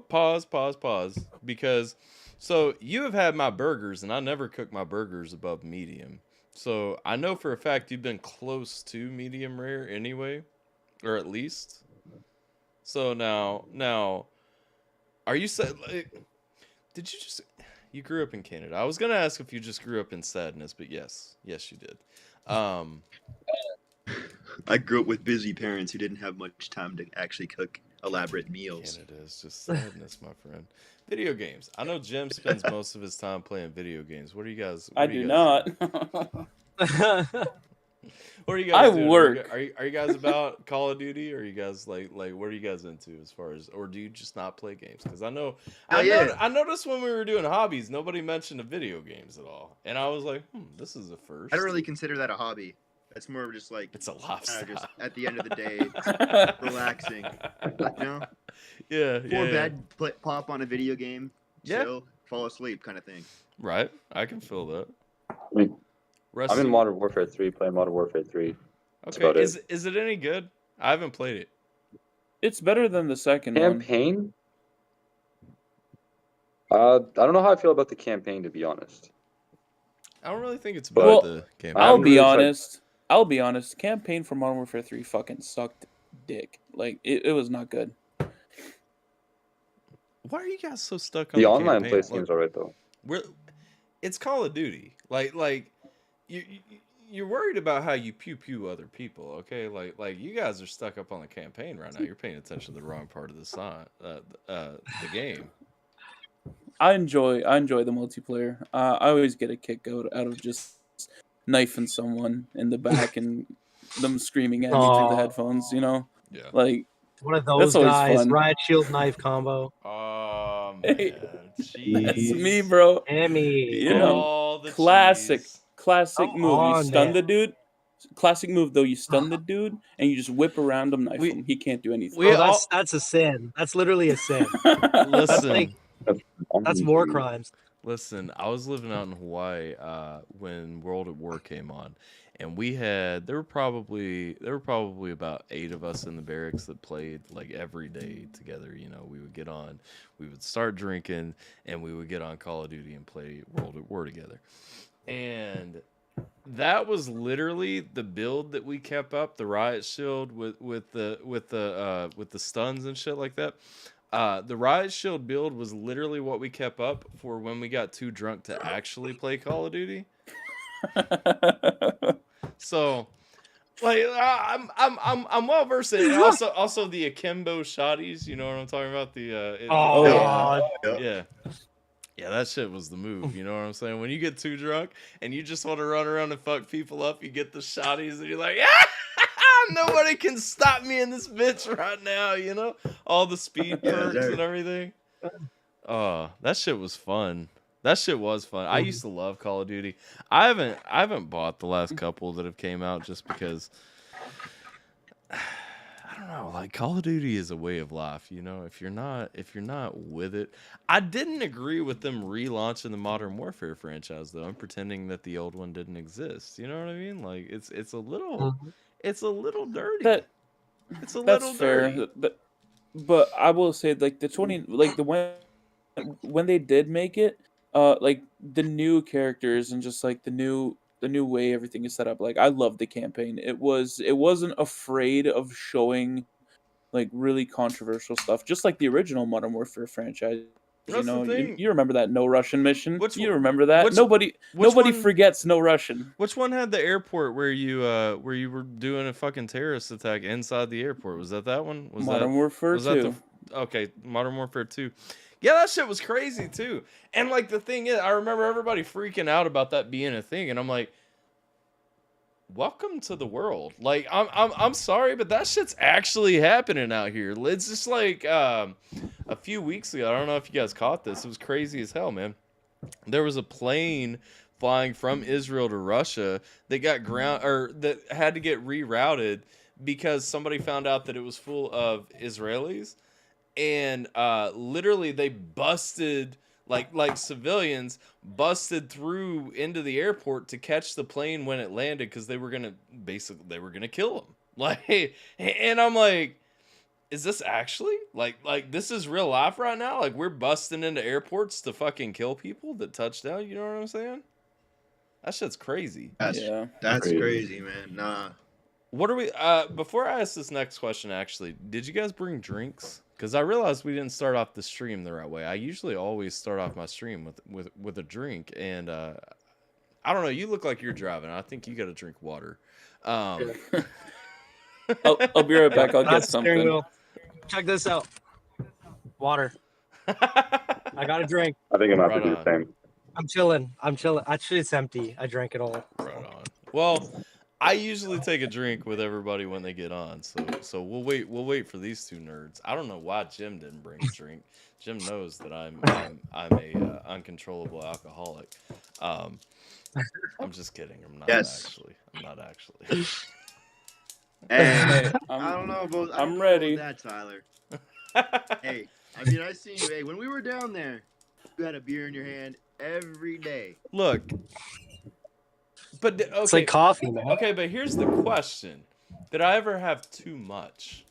Pause, because so you have had my burgers, and I never cook my burgers above medium. So I know for a fact you've been close to medium rare anyway, or at least. So now, are you said like? Did you just? You grew up in Canada. I was gonna ask if you just grew up in sadness, but yes, you did. I grew up with busy parents who didn't have much time to actually cook elaborate meals. Canada is just sadness, my friend. Video games. I know Jim spends most of his time playing video games. What are you guys? I do not. What are you I guys doing? work. Are you guys about Call of Duty? Or are you guys like what are you guys into as far as, or do you just not play games? Because I noticed when we were doing hobbies, nobody mentioned the video games at all, and I was like, this is a first. I don't really consider that a hobby. That's more of just like It's a lifestyle. just at the end of the day, relaxing. You know, Yeah, before yeah. bed, pop on a video game, Yeah. chill, fall asleep, kind of thing. Right, I can feel that. I mean, I'm Rusty, in Modern Warfare 3, playing Modern Warfare 3. That's okay, about it. is it any good? I haven't played it. It's better than the second one. Campaign? I don't know how I feel about the campaign, to be honest. I don't really think it's But- about Well, the game. I I'll haven't be really tried- honest. I'll be honest. Campaign for Modern Warfare 3 fucking sucked dick. Like it was not good. Why are you guys so stuck on The the online campaign? play Look, seems alright, though. it's Call of Duty. Like you're worried about how you pew other people, okay? Like you guys are stuck up on the campaign right now. You're paying attention to the wrong part of the game. I enjoy the multiplayer. I always get a kick out of just knifing someone in the back and them screaming at me through the Aw. headphones. You know, Yeah. like One of those always guys, fun. riot shield knife combo. Oh Hey, man, that's jeez. me, bro. Emmy. You know, All the classic cheese. Classic Come move. You on, stun man. the dude. Classic move though. You stun the dude and you just whip around him, knife We- him. He can't do anything. we Oh, all that's a sin. That's literally a sin. listen. like- That's war crimes. Listen, I was living out in Hawaii when World at War came on, and there were probably about 8 of us in the barracks that played like every day together. You know, we would start drinking, and we would get on Call of Duty and play World at War together. And that was literally the build that we kept up, the riot shield with the stuns and shit like that. The riot shield build was literally what we kept up for when we got too drunk to actually play Call of Duty. So, like, I'm well versed in it. Also the akimbo shotties. You know what I'm talking about? Oh, yeah. God. Yeah, that shit was the move. You know what I'm saying? When you get too drunk and you just want to run around and fuck people up, you get the shotties and you're like, nobody can stop me in this bitch right now. You know, all the speed perks and everything. Oh, that shit was fun. That shit was fun. I used to love Call of Duty. I haven't bought the last couple that have came out just because I don't know, like Call of Duty is a way of life, you know. If you're not with it, I didn't agree with them relaunching the Modern Warfare franchise though. I'm pretending that the old one didn't exist. You know what I mean? Like it's a little dirty. It's a That's little fair. dirty. But I will say like when they did make it, like the new characters and just like the new way everything is set up. Like I love the campaign. It wasn't afraid of showing like really controversial stuff, just like the original Modern Warfare franchise. That's the thing. You remember that No Russian mission? Which you one- remember that? which- Nobody which one- forgets No Russian. Which one had the airport where you were doing a fucking terrorist attack inside the airport? Was that one? Was Modern Warfare was 2. Okay, Modern Warfare 2. Yeah, that shit was crazy too. And like the thing is, I remember everybody freaking out about that being a thing, and I'm like, welcome to the world. Like I'm sorry, but that shit's actually happening out here. It's just like a few weeks ago. I don't know if you guys caught this. It was crazy as hell, man. There was a plane flying from Israel to Russia that got that had to get rerouted because somebody found out that it was full of Israelis, and literally they busted, like civilians busted through into the airport to catch the plane when it landed, because they were gonna kill them. Like, and I'm like, is this actually like this is real life right now? Like, we're busting into airports to fucking kill people that touch down. You know what I'm saying? That shit's crazy. That's crazy, man. Nah. What are we? Before I ask this next question, actually, did you guys bring drinks? Because I realized we didn't start off the stream the right way. I usually always start off my stream with a drink, and I don't know. You look like you're driving. I think you got to drink water. I'll be right back. I'll get something. Wheel. Check this out. Water. I got a drink. I think I'm Right happy to do the on. same. I'm chilling. Actually, it's empty. I drank it all. Right on. Well, I usually take a drink with everybody when they get on, so we'll wait for these two nerds. I don't know why Jim didn't bring a drink. Jim knows that I'm a uncontrollable alcoholic. I'm just kidding. I'm not actually. Hey, I'm, I don't know about. I I'm don't know ready. about that, Tyler. Hey, I mean, I see you. Hey, when we were down there, you had a beer in your hand every day. Look, but okay, It's like coffee, man. okay, but here's the question: did I ever have too much?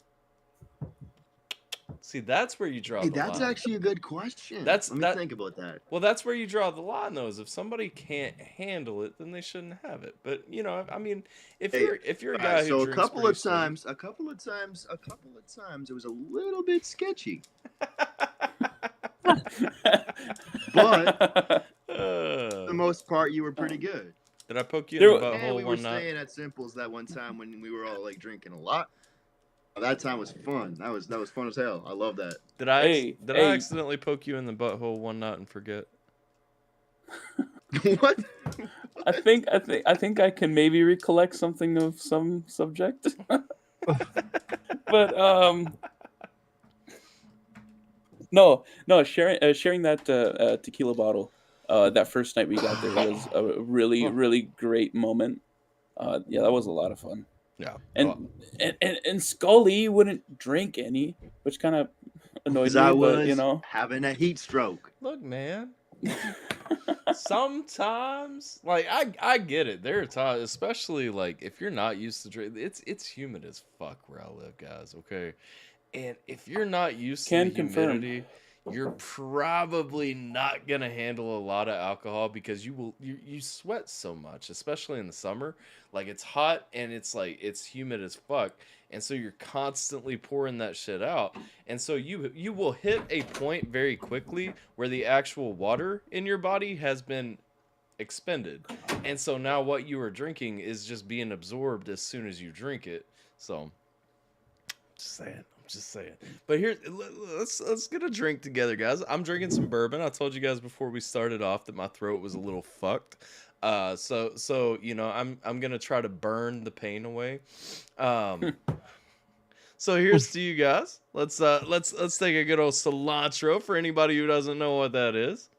See, that's where you draw Hey, the that's line. actually a good question. That's- Let me that- think about that. Well, that's where you draw the line, though. Is if somebody can't handle it, then they shouldn't have it. But you know, I mean, if Hey, you're a All guy right, who so a drinks couple pretty of times, it was a little bit sketchy. But for the most part, you were pretty good. did I poke you There in the wa- butthole And we were one night? staying at Simples that one time when we were all like drinking a lot. That time was fun. That was fun as hell. I love that. Did I Hey, I hey. accidentally poke you in the butthole one night and forget? What? I think I can maybe recollect something of some subject. But no, sharing that tequila bottle that first night we got there was a really great moment. Yeah, that was a lot of fun. Yeah. And Scully wouldn't drink any, which kind of annoyed Because me. I But was you know, having a heat stroke. Look, man. Sometimes, like, I get it. There are times, especially like if you're not used to drink, it's humid as fuck where I live, guys. Okay, and if you're not used to Can the confirm. humidity, you're probably not gonna handle a lot of alcohol because you sweat so much, especially in the summer. Like, it's hot and it's like it's humid as fuck, and so you're constantly pouring that shit out, and so you will hit a point very quickly where the actual water in your body has been expended, and so now what you are drinking is just being absorbed as soon as you drink it. So, just saying. But here, let's get a drink together, guys. I'm drinking some bourbon. I told you guys before we started off that my throat was a little fucked. So you know, I'm gonna try to burn the pain away. So here's to you guys. Let's take a good old cilantro for anybody who doesn't know what that is.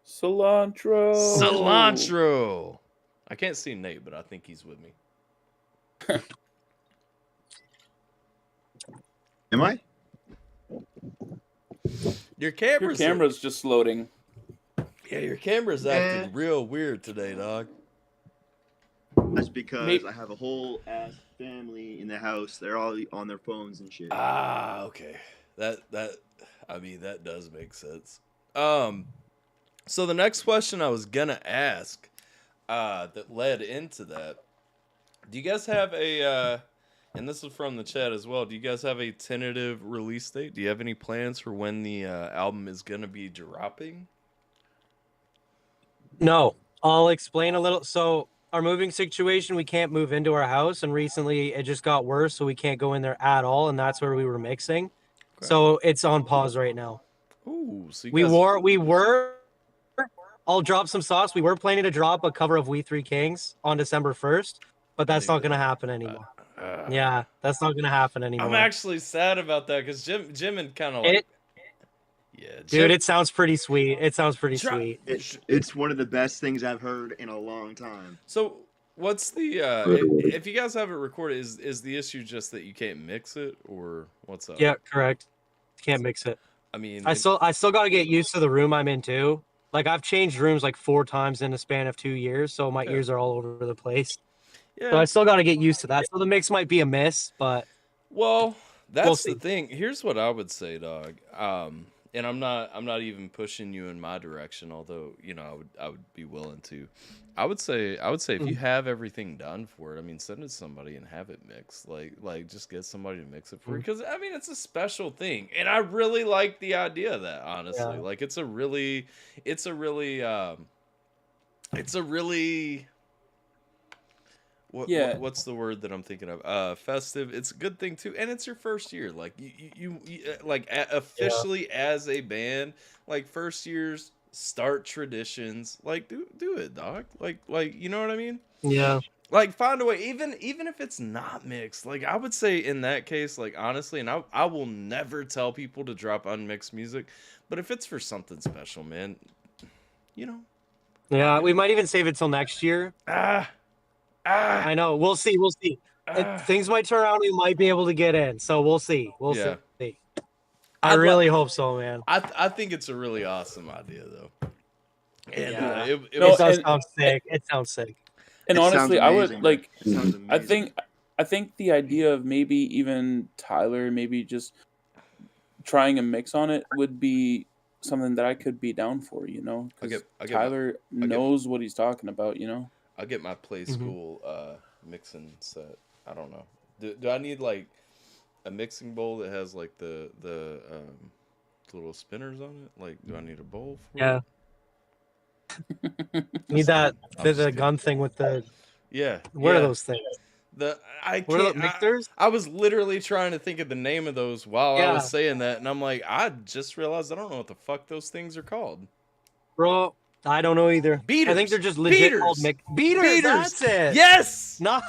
cilantro. Cilantro. I can't see Nate, but I think he's with me. Am I? Your Your camera's just loading. yeah, your camera's acting real weird today, dog. That's because Maybe- I have a whole ass family in the house. They're all on their phones and shit. Ah, okay. That I mean, that does make sense. So the next question I was gonna ask, that led into that. Do you guys have a and this is from the chat as well. Do you guys have a tentative release date? Do you have any plans for when the album is gonna be dropping? No, I'll explain a little. So our moving situation, we can't move into our house, and recently it just got worse, so we can't go in there at all, and that's where we were mixing. Okay. So it's on pause right now. Ooh, so you We guys, were I'll drop some sauce. We were planning to drop a cover of We Three Kings on December 1st, but that's not gonna happen anymore. Yeah, that's not gonna happen anymore. I'm actually sad about that because Jim and kind of like, yeah, Jim, dude, it sounds pretty sweet. It sounds pretty sweet. It's one of the best things I've heard in a long time. So what's the if you guys have it recorded, is the issue just that you can't mix it, or what's up? Yeah, correct. Can't mix it. I mean, I still got to get used to the room I'm in too. Like I've changed rooms like 4 times in the span of 2 years, so my ears are all over the place. yeah. So I still got to get used to that. So the mix might be a miss, but Well, that's the see. thing. Here's what I would say, dog. And I'm not even pushing you in my direction, although, you know, I would be willing to. I would say if you have everything done for it, I mean, send it to somebody and have it mixed. Like just get somebody to mix it for you, because I mean, it's a special thing, and I really like the idea of that. Honestly, like it's a really what's the word that I'm thinking of? Festive. It's a good thing too, and it's your first year. Like you like officially as a band, like first years start traditions. Like do it, dog. Like you know what I mean? yeah. Like find a way, even if it's not mixed. Like I would say in that case, like honestly, and I will never tell people to drop unmixed music, but if it's for something special, man, you know. Yeah, we might even save it till next year. I know. We'll see. Things might turn around. We might be able to get in. So we'll see. We'll see. I really hope so, man. I think it's a really awesome idea, though. And it does sound sick. It sounds sick. And honestly, I would like. It sounds amazing. I think the idea of maybe even Tyler, maybe just trying a mix on it would be something that I could be down for. You know, Tyler knows what he's talking about. You know. I'll get my Play School mixing set. I don't know. Do I need like a mixing bowl that has like the little spinners on it? Like, do I need a bowl for it? Need that the gun thing with the What are those things? What are the mixers? I was literally trying to think of the name of those while I was saying that, and I'm like, I just realized I don't know what the fuck those things are called. Bro, I don't know either. Beaters. I think they're just legit called beaters. That's it. Yes. Nice.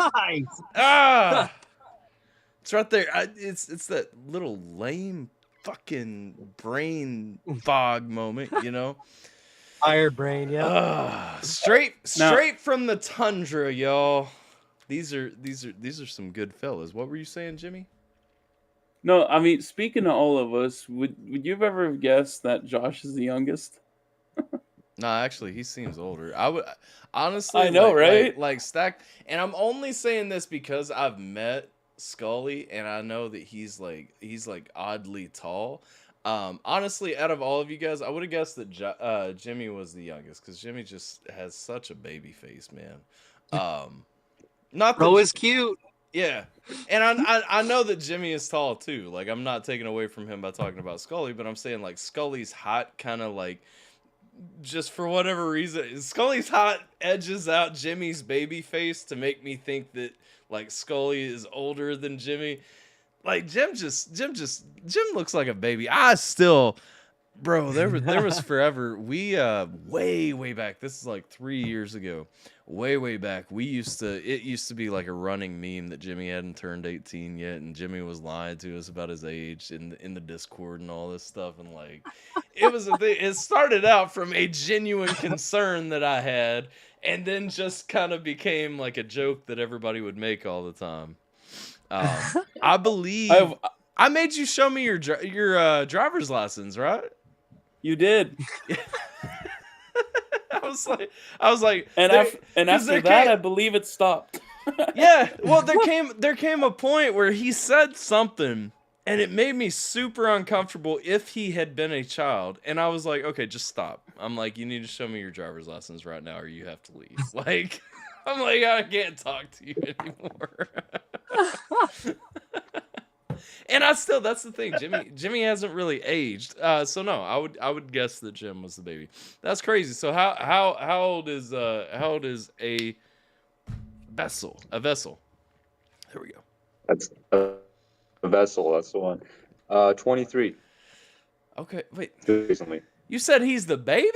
It's right there. It's that little lame fucking brain fog moment, you know. Tired brain, yeah. Straight from the tundra, y'all. These are some good fellas. What were you saying, Jimmy? No, I mean, speaking of all of us, would you have ever guessed that Josh is the youngest? No, actually, he seems older. I would honestly. I know, right? Like stacked, and I'm only saying this because I've met Scully, and I know that he's like oddly tall. Honestly, out of all of you guys, I would have guessed that Jimmy was the youngest, because Jimmy just has such a baby face, man. Not Bro is cute. Yeah, and I know that Jimmy is tall too. Like, I'm not taking away from him by talking about Scully, but I'm saying like Scully's hot kind of like. Just for whatever reason, Scully's hot edges out Jimmy's baby face to make me think that like Scully is older than Jimmy. Like Jim looks like a baby. I still, bro, there was forever. We way back. This is like 3 years ago. Way back. It used to be like a running meme that Jimmy hadn't turned 18 yet, and Jimmy was lying to us about his age in the Discord and all this stuff, and like it was a thing. It started out from a genuine concern that I had, and then just kind of became like a joke that everybody would make all the time. I believe I made you show me your driver's license, right? You did. I was like, and after that, I believe it stopped. Yeah, well, there came a point where he said something, and it made me super uncomfortable. If he had been a child, and I was like, okay, just stop. I'm like, you need to show me your driver's license right now, or you have to leave. Like, I'm like, I can't talk to you anymore. And that's the thing. Jimmy hasn't really aged. So no, I would guess that Jim was the baby. That's crazy. So how old is a vessel? A vessel. There we go. That's a vessel. That's the one. 23. Okay, wait. Recently. You said he's the baby?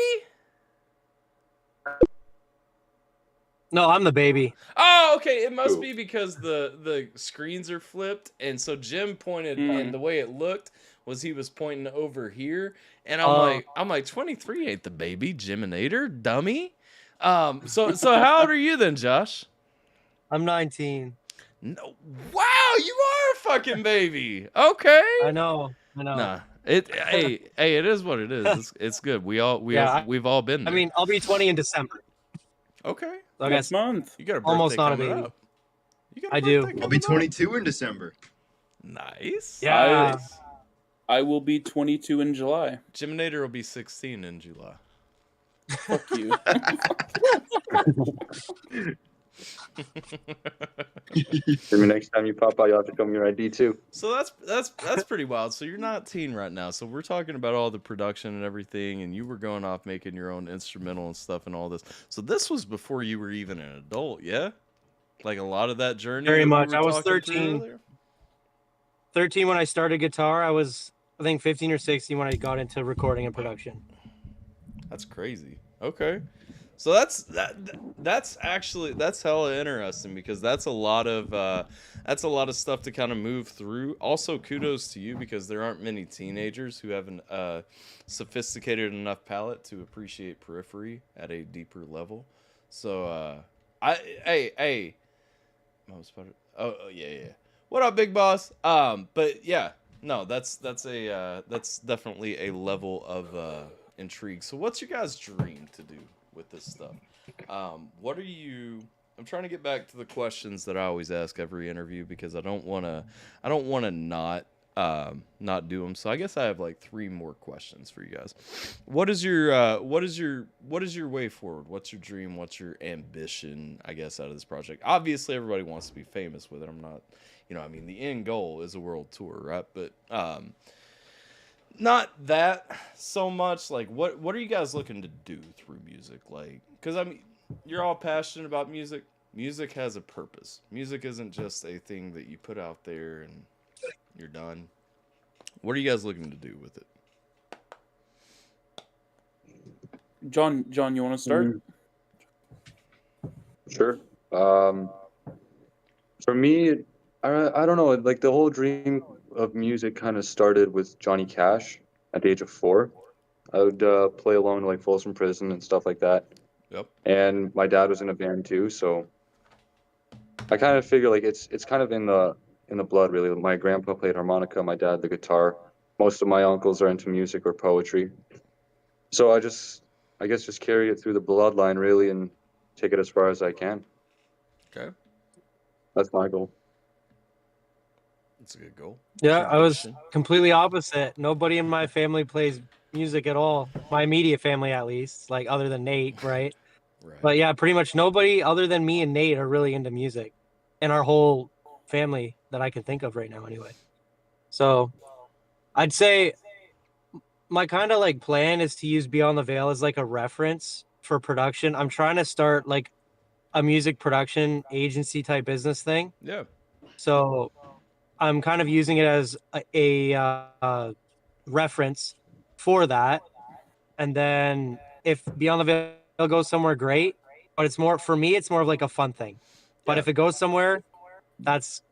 No, I'm the baby. Oh, okay. It must Cool. be because the screens are flipped, and so Jim pointed, Mm. and the way it looked was he was pointing over here, and Oh. I'm like 23 ain't the baby, Jiminator, dummy. So how old are you then, Josh? I'm 19. No, wow, you are a fucking baby. Okay. I know. Nah, hey, it is what it is. It's good. We've all been I there. mean, I'll be 20 in December. Okay. So I Next guess month. You got a birthday almost not a coming baby. up. You got a I do. birthday I'll be coming up. 22 in December. Nice. Yeah. Nice. I will be 22 in July. Jiminator will be 16 in July. Fuck you. Maybe next time you pop out, you have to show me your ID too. So that's pretty wild. So you're not teen right now. So we're talking about all the production and everything, and you were going off making your own instrumental and stuff and all this. So this was before you were even an adult, yeah? Like a lot of that journey. Very that we much. were I was talking through 13. earlier? 13 when I started guitar. I was, I think, 15 or 16 when I got into recording and production. That's crazy. Okay. So that's actually hella interesting because that's a lot of stuff to kind of move through. Also, kudos to you because there aren't many teenagers who have an sophisticated enough palate to appreciate periphery at a deeper level. So hey, oh yeah. What up, big boss? But yeah, no, that's definitely a level of intrigue. So what's your guys' dream to do with this stuff? What are you? I'm trying to get back to the questions that I always ask every interview because I don't want to not do them. So I guess I have like 3 more questions for you guys. What is your way forward? What's your dream? What's your ambition? I guess out of this project. Obviously, everybody wants to be famous with it. I'm not, I mean, the end goal is a world tour, right? But not that so much. Like, what are you guys looking to do through music? Like, because I mean, you're all passionate about music. Music has a purpose. Music isn't just a thing that you put out there and you're done. What are you guys looking to do with it? John, you want to start? Sure. For me, I don't know. Like the whole dream of music kind of started with Johnny Cash at the age of 4. I would play along to like Folsom Prison and stuff like that. Yep. And my dad was in a band too, so I kind of figure like it's kind of in the blood really. My grandpa played harmonica, my dad the guitar. Most of my uncles are into music or poetry. So I guess just carry it through the bloodline really and take it as far as I can. Okay. That's my goal. That's a good goal. Yeah, Good I was ambition. completely opposite. Nobody in my family plays music at all. My immediate family, at least, like other than Nate, right? Right. But yeah, pretty much nobody other than me and Nate are really into music in our whole family that I can think of right now, anyway. So I'd say my kind of like plan is to use Beyond the Veil as like a reference for production. I'm trying to start like a music production agency type business thing. Yeah. So I'm kind of using it as a reference for that. And then if Beyond the Veil goes somewhere, great. But it's more, for me, it's more of like a fun thing. But Yeah. if it goes somewhere, that's,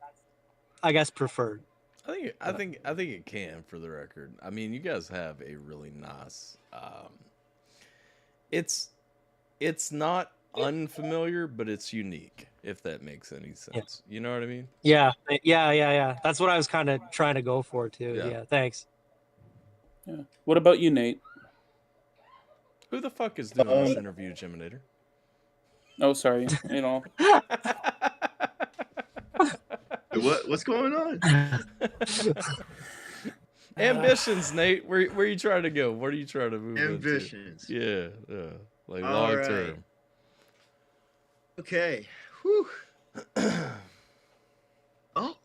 I guess, preferred. I think it can, for the record. I mean, you guys have a really nice. It's not unfamiliar, but it's unique. If that makes any sense, you know what I mean? Yeah. That's what I was kind of trying to go for too. Yeah. Thanks. Yeah. What about you, Nate? Who the fuck is doing this interview, Jiminator? Oh, sorry. What's going on? Ambitions, Nate. Where you trying to go? What are you trying to move Ambitions. into? Yeah. Like All long right. term. Okay. Whew. Oh.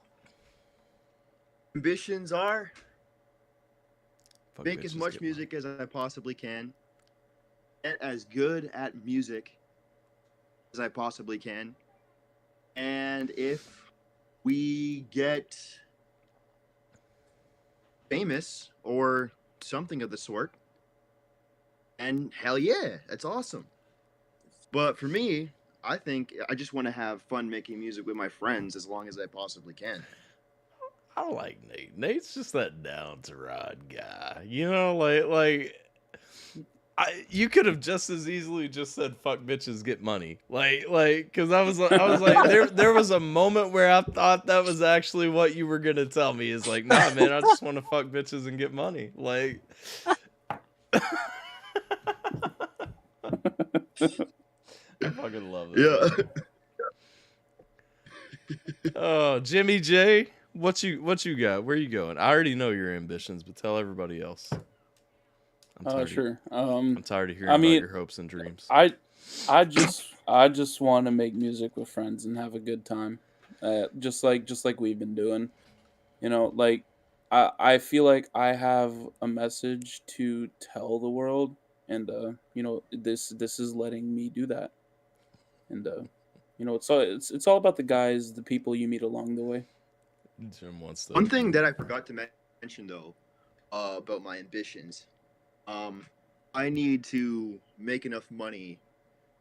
Ambitions are Fuck make as bitches, much get music as I possibly can. Get as good at music as I possibly can. And if we get famous or something of the sort, and hell yeah, that's awesome. But for me, I think I just want to have fun making music with my friends as long as I possibly can. I like Nate. Nate's just that down to ride guy. You know, like you could have just as easily just said "fuck bitches, get money," because I was like, there was a moment where I thought that was actually what you were gonna tell me. Is like, nah, man, I just want to fuck bitches and get money. Like, I fucking love it. Yeah. Oh, Jimmy J, what you got? Where you going? I already know your ambitions, but tell everybody else. Sure. I'm tired of hearing I mean, about your hopes and dreams. I just want to make music with friends and have a good time, just like we've been doing. You know, like I feel like I have a message to tell the world, and you know, this is letting me do that. And you know, it's all about the guys, the people you meet along the way. Jim wants to. One thing that I forgot to mention though, about my ambitions, I need to make enough money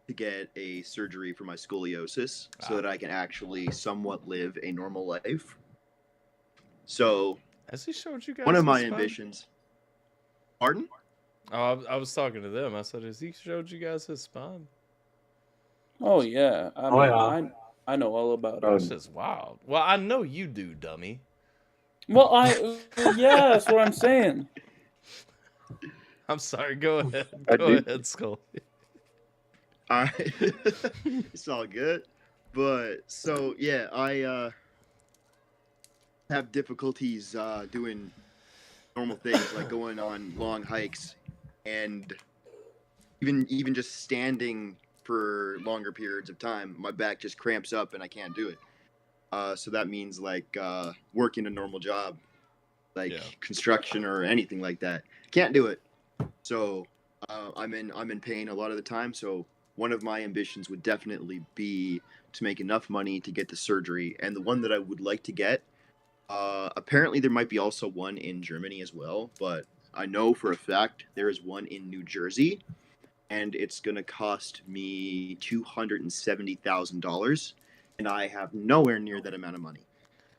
to get a surgery for my scoliosis so that I can actually somewhat live a normal life. So, has he showed you guys one of my his spine? ambitions. Pardon? Oh, I was talking to them. I said, has he showed you guys his spine? Oh yeah, I mean, I know all about it. That's just wild. Well, I know you do, dummy. Well, yeah, that's what I'm saying. I'm sorry. Go ahead. Go ahead, Skull. All right. It's all good. But so yeah, I have difficulties doing normal things like going on long hikes, and even just standing for longer periods of time, my back just cramps up and I can't do it. So that means like working a normal job, like construction or anything like that, can't do it. So I'm in pain a lot of the time. So one of my ambitions would definitely be to make enough money to get the surgery, and the one that I would like to get. Apparently, there might be also one in Germany as well, but I know for a fact there is one in New Jersey, and it's going to cost me $270,000, and I have nowhere near that amount of money.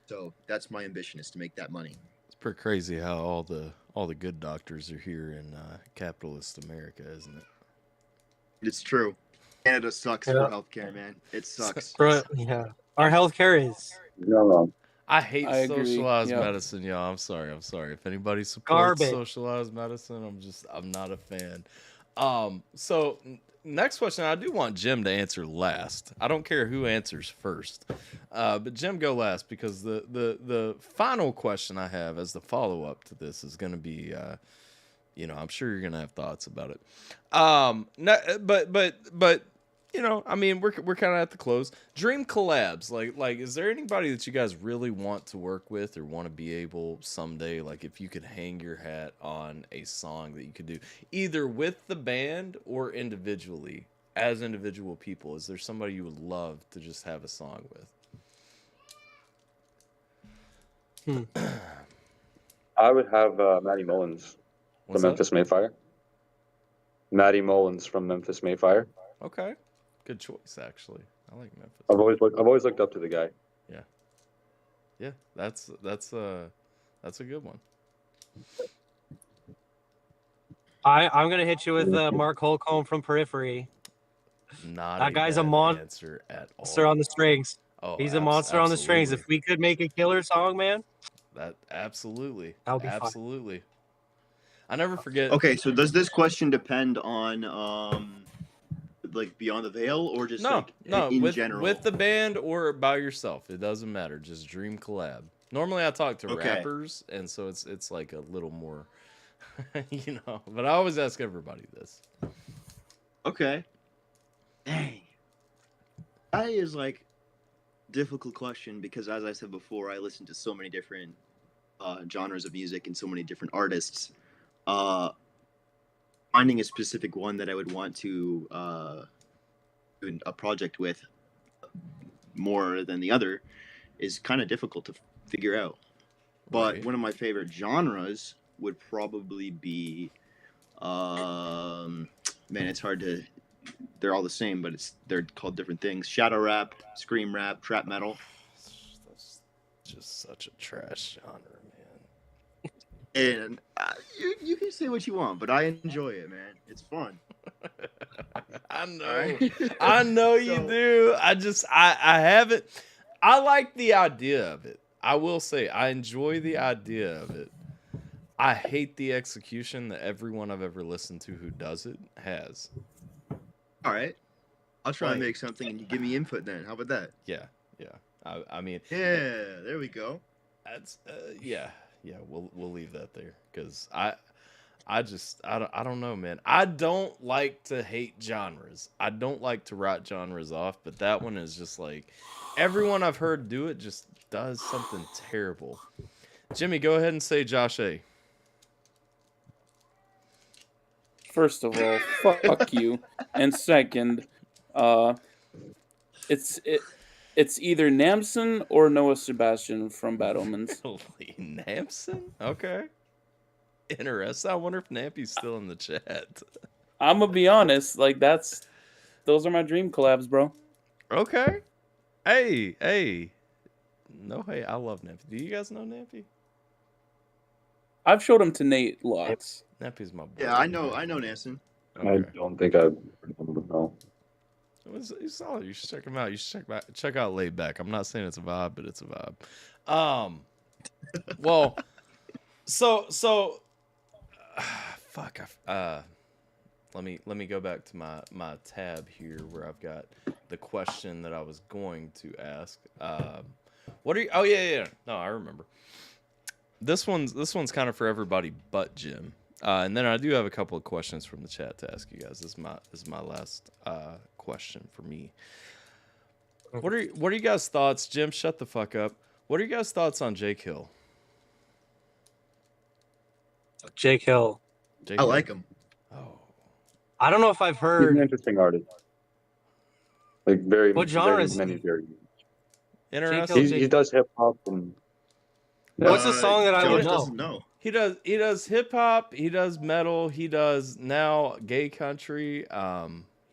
So that's my ambition, is to make that money. It's pretty crazy how all the good doctors are here in capitalist America, isn't it? It's true. Canada sucks for healthcare, man. It sucks. Yeah, our healthcare is I hate I agree. socialized Yep. medicine, y'all. I'm sorry. If anybody supports Garbage. socialized medicine, I'm not a fan. So next question, I do want Jim to answer last. I don't care who answers first, but Jim, go last, because the final question I have as the follow up to this is going to be, you know, I'm sure you're going to have thoughts about it. But you know, I mean, we're kind of at the close. Dream collabs, like, is there anybody that you guys really want to work with or want to be able someday, like, if you could hang your hat on a song that you could do either with the band or individually as individual people? Is there somebody you would love to just have a song with? I would have Matty Mullins from Memphis Mayfire. Matty Mullins from Memphis Mayfire. Okay. Good choice, actually. I like Memphis. I've always looked up to the guy. Yeah, that's a good one. I'm gonna hit you with Mark Holcomb from Periphery. Not that guy's a monster at all. Monster on the strings. Oh, he's a monster on the strings. If we could make a killer song, man, that absolutely, that would be absolutely. Fun. I never forget. Okay, so does this question depend on like Beyond the Veil, or just in general? With the band or by yourself? It doesn't matter. Just dream collab. Normally I talk to rappers, and so it's like a little more, you know. But I always ask everybody this. Okay. Dang. That is like difficult question, because as I said before, I listen to so many different genres of music and so many different artists. Finding a specific one that I would want to do a project with more than the other is kind of difficult to figure out. But one of my favorite genres would probably be, man, it's hard to they're all the same, but they're called different things. Shadow rap, scream rap, trap metal. That's just such a trash genre, man. And you can say what you want, but I enjoy it, man. It's fun. I know. Alright? I know you So- do. I haven't. I like the idea of it. I will say I enjoy the idea of it. I hate the execution that everyone I've ever listened to who does it has. All right. I'll try Like- and make something and you give me input then. How about that? Yeah. I mean, Yeah, there we go. that's yeah. We'll leave that there because I don't know, man. I don't like to hate genres. I don't like to write genres off, but that one is just like everyone I've heard do it just does something terrible. Jimmy, go ahead and say Josh A. First of all, fuck you, and second, it's either Namson or Noah Sebastian from Bad Omens. Lee Nampson? Okay. Interesting. I wonder if Nampy's still in the chat. I'm gonna be honest, like those are my dream collabs, bro. Okay. Hey. No, hey, I love Nampy. Do you guys know Nampy? I've showed him to Nate lots. Nampy's my boy. Yeah, I know Nansen. I Okay. don't think I've heard of him, no. He's solid. You should check him out. You should check out Laid Back. I'm not saying it's a vibe, but it's a vibe. Well, so fuck. Let me go back to my tab here where I've got the question that I was going to ask. What are you? Oh yeah. No, I remember. This one's kind of for everybody but Jim. And then I do have a couple of questions from the chat to ask you guys. This is my last question for me. What are you guys' thoughts? Jim, shut the fuck up. What are you guys' thoughts on Jake Hill? Jake Hill. Jake I Hill? like him. Oh, I don't know if I've He's an heard. interesting artist. Like very, What genre very is many he? very. interesting. He does hip hop and What's the song that I would Josh know? doesn't know. He does hip hop. He does metal. He does now gay country.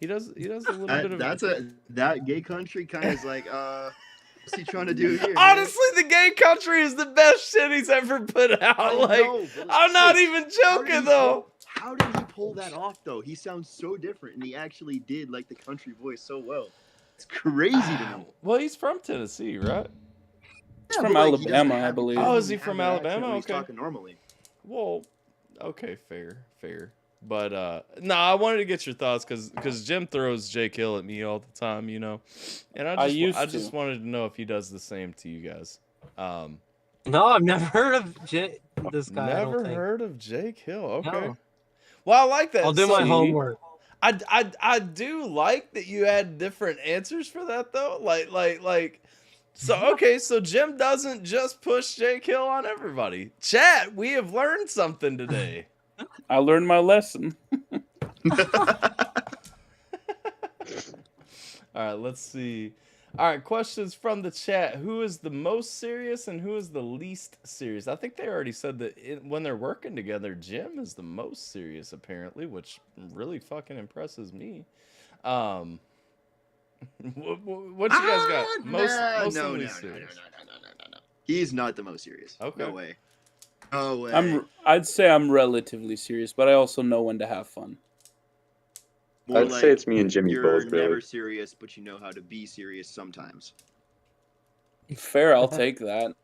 He does a little bit of. That gay country kind of is like, what's he trying to do here? man? Honestly, the gay country is the best shit he's ever put out. I Like, know, but I'm not listen, even how did joking he though. How did he pull that off though? He sounds so different, and he actually did like the country voice so well. It's crazy to me. Well, he's from Tennessee, right? He's Yeah, from but, like, he doesn't Alabama, I have- believe. Oh, is he doesn't from have that accent Alabama? when he's Okay. talking normally. Well, okay, fair. But no, I wanted to get your thoughts because Jim throws Jake Hill at me all the time, you know, and I just wanted to know if he does the same to you guys. No, I've never heard of this guy. I don't Never think. heard of Jake Hill. Okay. No. Well, I like that. I'll do my So, homework. I do like that you had different answers for that though. Like. So okay, so Jim doesn't just push Jake Hill on everybody. Chat, we have learned something today. I learned my lesson. All right, let's see. All right, questions from the chat. Who is the most serious and who is the least serious? I think they already said that when they're working together, Jim is the most serious apparently, which really fucking impresses me. What you guys got? Most no, and no. least serious. He's not the most serious. Okay. No way. No way. I'd say I'm relatively serious, but I also know when to have fun. More I'd say it's me and Jimmy you're both, really. never serious, but you know how to be serious sometimes. Fair, I'll take that.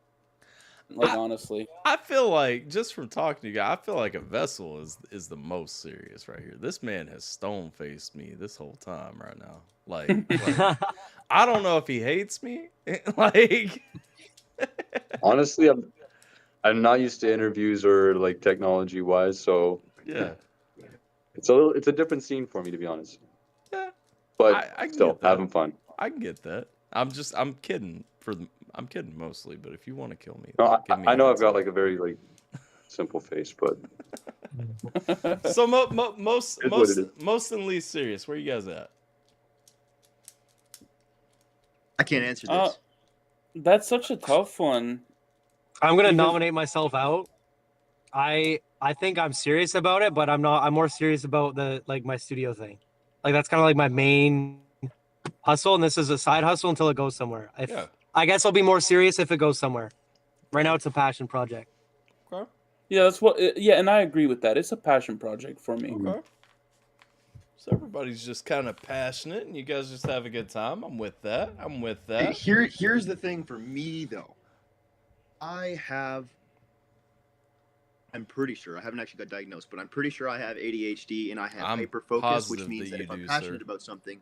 Like honestly, I feel like just from talking to you guys, I feel like a vessel is the most serious right here. This man has stone faced me this whole time right now. Like I don't know if he hates me. Like honestly, I'm not used to interviews or like technology wise, so yeah. it's a different scene for me, to be honest. Yeah. But I can still get that. having fun. I can get that. I'm kidding I'm kidding mostly, but if you want to kill me, No, give me I a know I've heads got up. like a very like simple face, but So most It's what it most and least serious. Where you guys at? I can't answer this. that's such a tough one. I'm gonna Because- nominate myself out. I think I'm serious about it, but I'm not. I'm more serious about my studio thing. Like that's kind of like my main hustle, and this is a side hustle until it goes somewhere. Yeah. I guess I'll be more serious if it goes somewhere. Right now, it's a passion project. Okay. Yeah, that's what. Yeah, and I agree with that. It's a passion project for me. Okay. So everybody's just kind of passionate, and you guys just have a good time. I'm with that. I'm with Hey, that. here's the thing for me though. I'm pretty sure I haven't actually got diagnosed, but I'm pretty sure I have ADHD and I have I'm hyperfocus, which positive means that that if you I'm do, passionate sir. about something,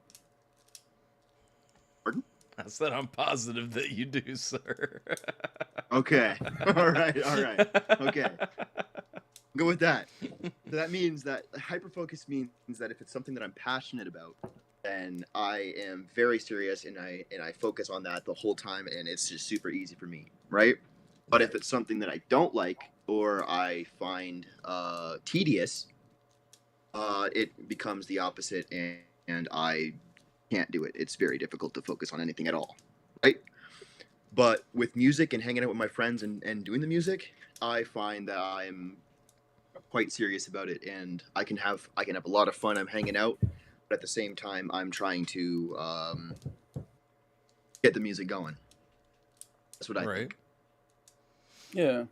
I said I'm positive that you do, sir. okay, all right, okay, go with that. So that means that hyperfocus means that if it's something that I'm passionate about, then I am very serious and I focus on that the whole time, and it's just super easy for me, right? But if it's something that I don't like or I find tedious, it becomes the opposite, and I can't do it. It's very difficult to focus on anything at all, right? But with music and hanging out with my friends and doing the music, I find that I'm quite serious about it, and I can have a lot of fun. I'm hanging out, but at the same time, I'm trying to get the music going. That's what I think. Yeah.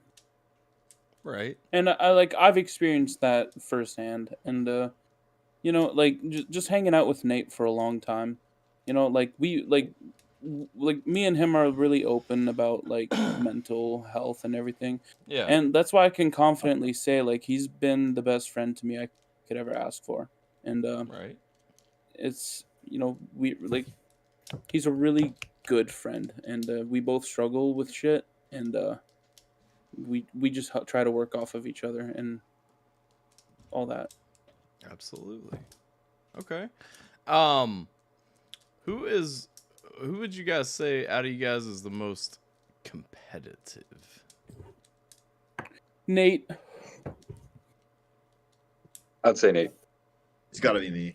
Right. And I've experienced that firsthand, and you know, like just hanging out with Nate for a long time, you know, like me and him are really open about like mental health and everything, Yeah. and that's why I can confidently say like he's been the best friend to me I could ever ask for, and Right. it's he's a really good friend, and we both struggle with shit, and we just try to work off of each other and all that. Absolutely. Okay. Who would you guys say out of you guys is the most competitive? Nate. I'd say Nate. It's got to be me.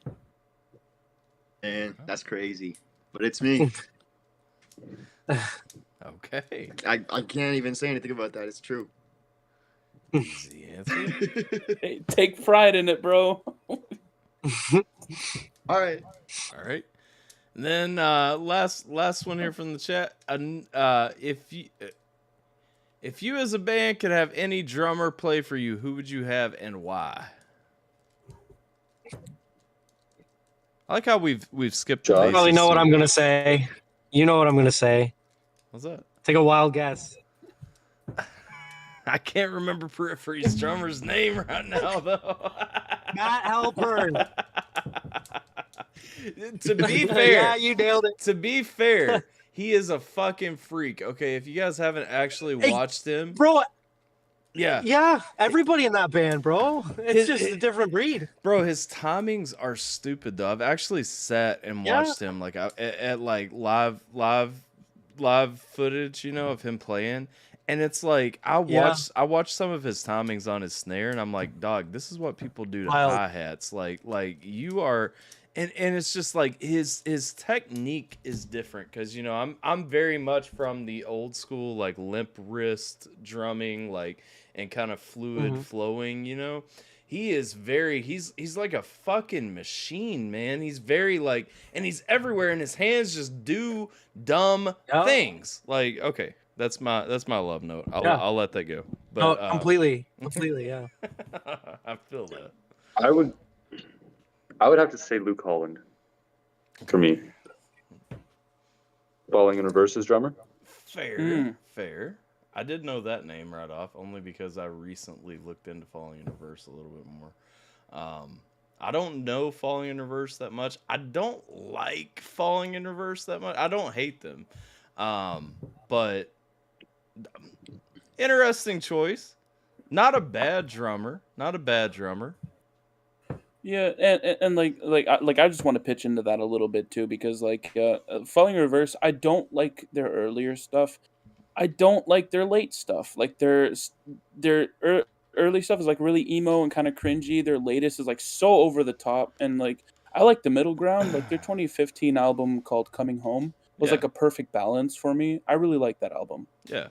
And that's crazy, but it's me. Okay. I can't even say anything about that. It's true. Easy answer. Hey, take pride in it, bro. All right. All right. And then last one here from the chat. If you as a band could have any drummer play for you, who would you have and why? I like how we've skipped. Josh? You probably know what I'm gonna say. You know what I'm gonna say. What's that? Take a wild guess. I can't remember Periphery's drummer's name right now, though. Matt Halpern. To be fair, Yeah, you nailed it. to be fair, he is a fucking freak. Okay, if you guys haven't actually Hey, watched him, Bro, yeah, yeah, everybody in that band, bro. It's just a different breed. bro, his timings are stupid though. I've actually sat and Yeah. watched him like at like live footage, you know, of him playing. And it's like I watched some of his timings on his snare, and I'm like, dog, this is what people do to Wild. hi-hats. Like you are, and it's just like his technique is different because, you know, I'm very much from the old school like limp wrist drumming, like, and kind of fluid flowing, you know. He is very he's like a fucking machine, man. He's very like, and he's everywhere, and his hands just do dumb Yeah. things. Like, okay, that's my love note. I'll let that go. No, But completely, yeah. I feel that. I would have to say Luke Holland for me. Falling in Reverse's drummer. Fair. I did know that name right off, only because I recently looked into Falling in Reverse a little bit more. I don't know Falling in Reverse that much. I don't like Falling in Reverse that much. I don't hate them. But interesting choice. Not a bad drummer. Yeah, and I just want to pitch into that a little bit too, because like Falling in Reverse, I don't like their earlier stuff. I don't like their late stuff. Like their early stuff is like really emo and kind of cringy. Their latest is like so over the top, and like I like the middle ground. Like their 2015 album called Coming Home was like a perfect balance for me. I really like that album. Yeah.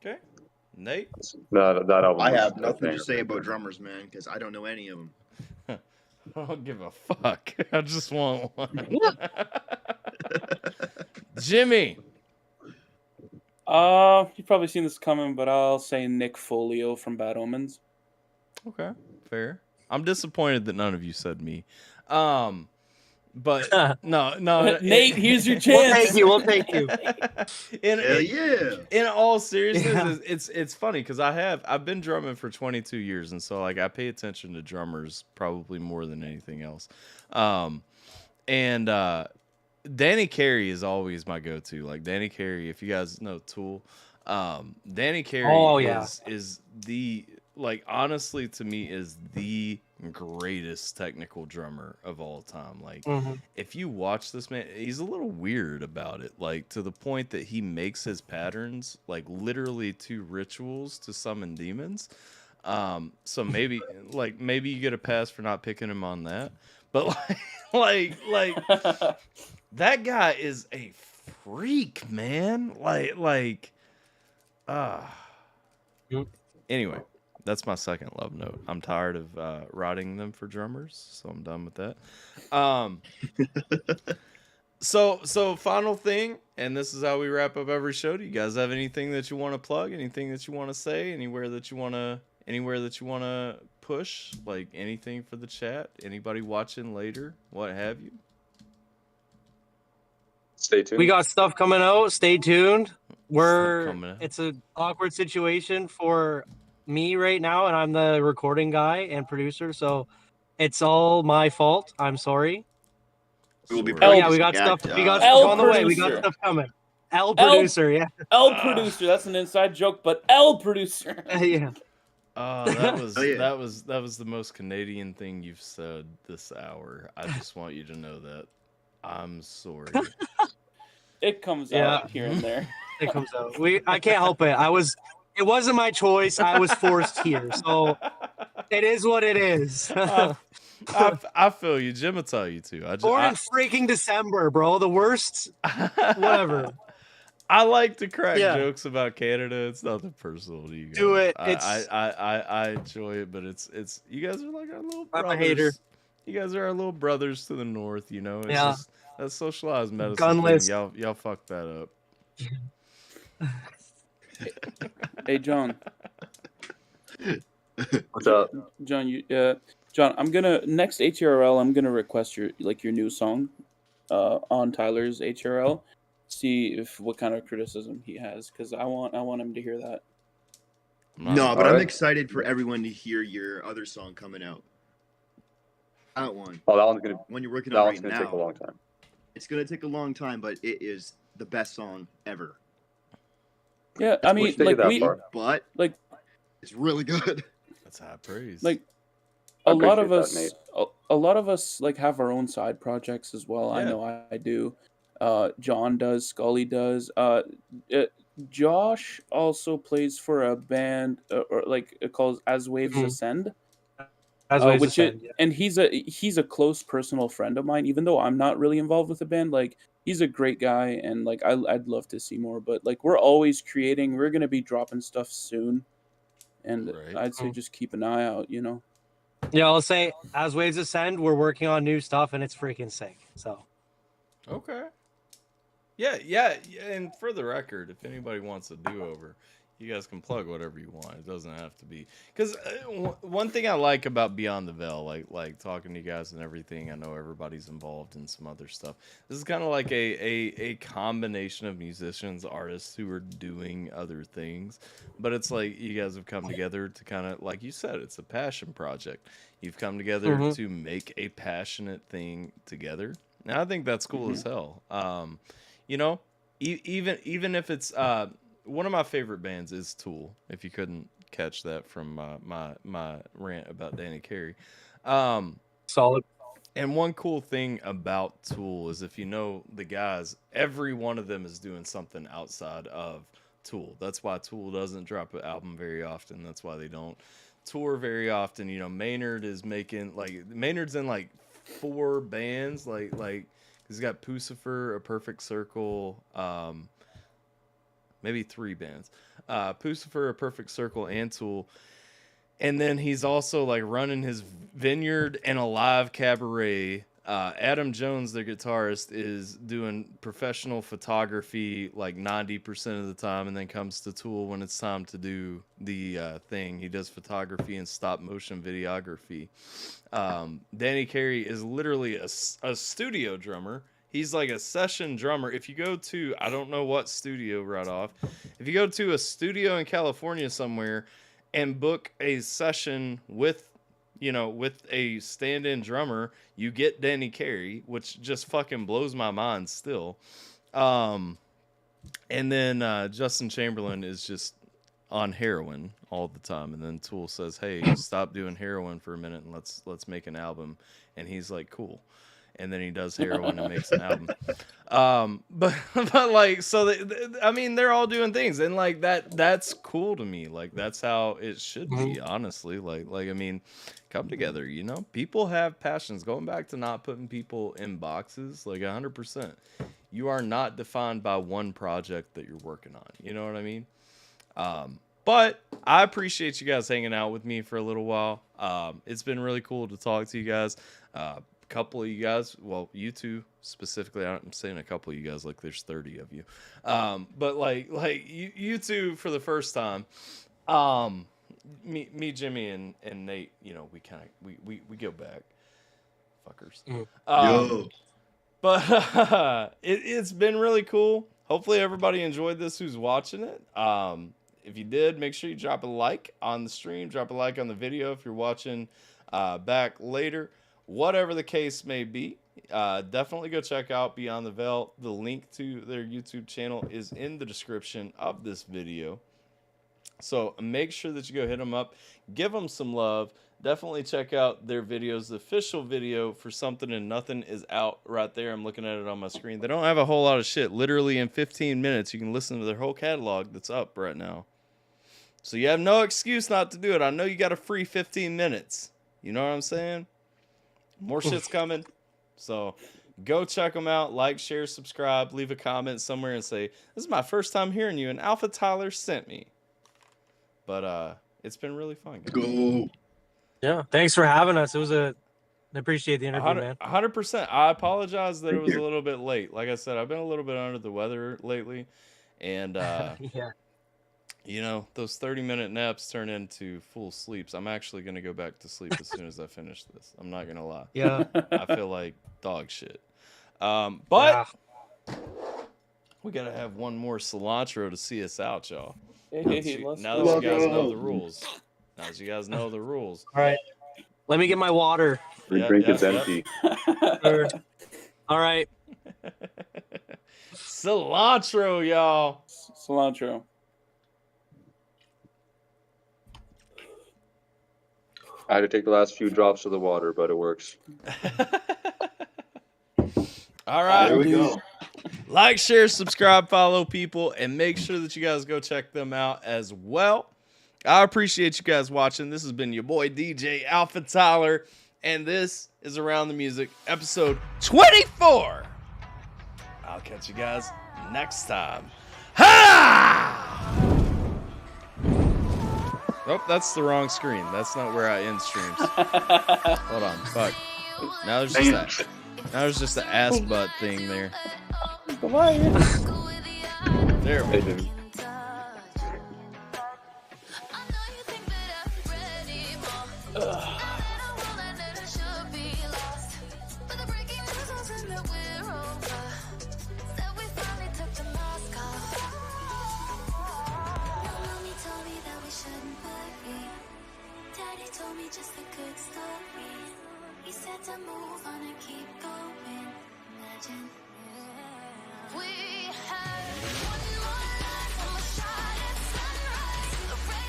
Okay. Nate? That album. I was have a nothing to banger. say about drummers, man, because I don't know any of them. I don't give a fuck. I just want one. Jimmy. You've probably seen this coming, but I'll say Nick Folio from Bad Omens. Okay, fair. I'm disappointed that none of you said me. But no, Nate, here's your We'll chance. take you. We'll take you. Hell yeah. In all seriousness, Yeah. it's funny because I've been drumming for 22 years, and so like I pay attention to drummers probably more than anything else. And Danny Carey is always my go-to. Like Danny Carey, if you guys know Tool, Danny Carey Oh, yeah. is the, like, honestly to me is the greatest technical drummer of all time. Like Mhm. if you watch this man, he's a little weird about it, like to the point that he makes his patterns like literally 2 rituals to summon demons. So maybe maybe you get a pass for not picking him on that. But like that guy is a freak, man. Yep. Anyway, that's my second love note. I'm tired of rotting them for drummers, so I'm done with that. So final thing, and this is how we wrap up every show. Do you guys have anything that you want to plug? Anything that you want to say? Anywhere that you want to push? Like anything for the chat? Anybody watching later? What have you? Stay tuned. We got stuff coming out. Stay tuned. coming out. It's an awkward situation for me right now, and I'm the recording guy and producer, so it's all my fault. I'm sorry. We will be Sorry. Oh yeah, practicing we got stuff. act, We got L stuff on the way. We got producer. stuff coming. L producer, yeah, L producer. That's an inside joke, but L producer. yeah. Oh, that was Oh, yeah. that was the most Canadian thing you've said this hour. I just want you to know that. I'm sorry. It comes Yeah. out here and there. It comes out. I can't help it. It wasn't my choice. I was forced here, so it is what it is. I feel you. Jim will tell you too. Born in freaking December, bro. The worst. Whatever. I like to crack Yeah. jokes about Canada. It's nothing personal to you guys. Do it. I enjoy it, but it's you guys are like our little I'm brothers. a hater. You guys are our little brothers to the north. You know, it's Yeah. just that socialized medicine Gunless. thing. Y'all fucked that up. Hey, John. What's up? John, John, I'm gonna next HRL. I'm gonna request your new song, on Tyler's HRL. See if what kind of criticism he has, because I want him to hear that. No, but All I'm right. excited for everyone to hear your other song coming out. That one. Oh, that one's gonna One you're working that on one's right gonna take a now. long time. It's gonna take a long time, but it is the best song ever. Yeah, I mean, Let's take it like that far. But like it's really good. That's high praise. like I a lot of appreciate that, us a lot of us like have our own side projects as well. I Yeah. know I do. John does, Scully does. Josh also plays for a band or like it calls As Waves Mhm. Ascend. As waves Which ascend, yeah. and he's a close personal friend of mine, even though I'm not really involved with the band. Like he's a great guy, and like I'd love to see more. But like we're always creating. We're gonna be dropping stuff soon, and Right. I'd say just keep an eye out. You know. Yeah, I'll say as waves ascend, we're working on new stuff, and it's freaking sick. So Okay. Yeah, and for the record, if anybody wants a do-over, you guys can plug whatever you want. It doesn't have to be because one thing I like about Beyond the Veil, like talking to you guys and everything. I know everybody's involved in some other stuff. This is kind of like a combination of musicians, artists who are doing other things, but it's like you guys have come together to kind of, like you said, it's a passion project. You've come together Mhm. to make a passionate thing together. And I think that's cool as hell. You know, even if it's one of my favorite bands is Tool. If you couldn't catch that from my rant about Danny Carey. solid. And one cool thing about Tool is if you know the guys, every one of them is doing something outside of Tool. That's why Tool doesn't drop an album very often. That's why they don't tour very often. You know, Maynard's in like 4 bands, like he's got Pucifer, A Perfect Circle, maybe 3 bands. Pucifer, A Perfect Circle, and Tool. And then he's also like running his vineyard and a live cabaret. Adam Jones, the guitarist, is doing professional photography like 90% of the time, and then comes to Tool when it's time to do the thing. He does photography and stop motion videography. Danny Carey is literally a studio drummer. He's like a session drummer. If you go to, I don't know what studio right off, if you go to a studio in California somewhere and book a session with a stand-in drummer, you get Danny Carey, which just fucking blows my mind still. And then Justin Chamberlain is just on heroin all the time. And then Tool says, "Hey, stop doing heroin for a minute and let's make an album." And he's like, "Cool." And then he does heroin and makes an album. But like, so I mean, they're all doing things, and like that's cool to me. Like that's how it should be, honestly. Like I mean, come together. You know, people have passions. Going back to not putting people in boxes, like 100%. You are not defined by one project that you're working on. You know what I mean? But I appreciate you guys hanging out with me for a little while. It's been really cool to talk to you guys. Couple of you guys, well, you two specifically, I'm saying a couple of you guys like there's 30 of you, but like you two for the first time, me Jimmy and Nate, you know, we kind of we go back, fuckers. But it's been really cool. Hopefully everybody enjoyed this who's watching it. If you did, make sure you drop a like on the stream, drop a like on the video if you're watching back later. Whatever the case may be, definitely go check out Beyond the Veil. The link to their YouTube channel is in the description of this video. So make sure that you go hit them up. Give them some love. Definitely check out their videos. The official video for Something and Nothing is out right there. I'm looking at it on my screen. They don't have a whole lot of shit. Literally in 15 minutes, you can listen to their whole catalog that's up right now. So you have no excuse not to do it. I know you got a free 15 minutes. You know what I'm saying? More shit's coming. So go check them out. Like, share, subscribe. Leave a comment somewhere and say, "This is my first time hearing you, and AlphaTyler sent me." But it's been really fun, guys. Go. Yeah, thanks for having us. I appreciate the interview, man. 100%. I apologize that it was a little bit late. Like I said, I've been a little bit under the weather lately. And, Yeah. you know, those 30-minute naps turn into full sleeps. I'm actually going to go back to sleep as soon as I finish this. I'm not going to lie. Yeah. I feel like dog shit. But Yeah. we got to have one more cilantro to see us out, y'all. Hey, Now that you guys know the rules. Now that you guys know the rules. All right. Let me get my water. Your Yep, drink yep, is yep. empty. Sure. All right. Cilantro, y'all. Cilantro. I had to take the last few drops of the water, but it works. All right. There we go. Like, share, subscribe, follow people, and make sure that you guys go check them out as well. I appreciate you guys watching. This has been your boy DJ AlphaTyler, and this is Around the Music, episode 24. I'll catch you guys next time. Ha! Oh, that's the wrong screen. That's not where I end streams. Hold on. Fuck. Now there's just an ass butt thing there. There we go. Told me just a good story. He said to move on and keep going. Imagine we had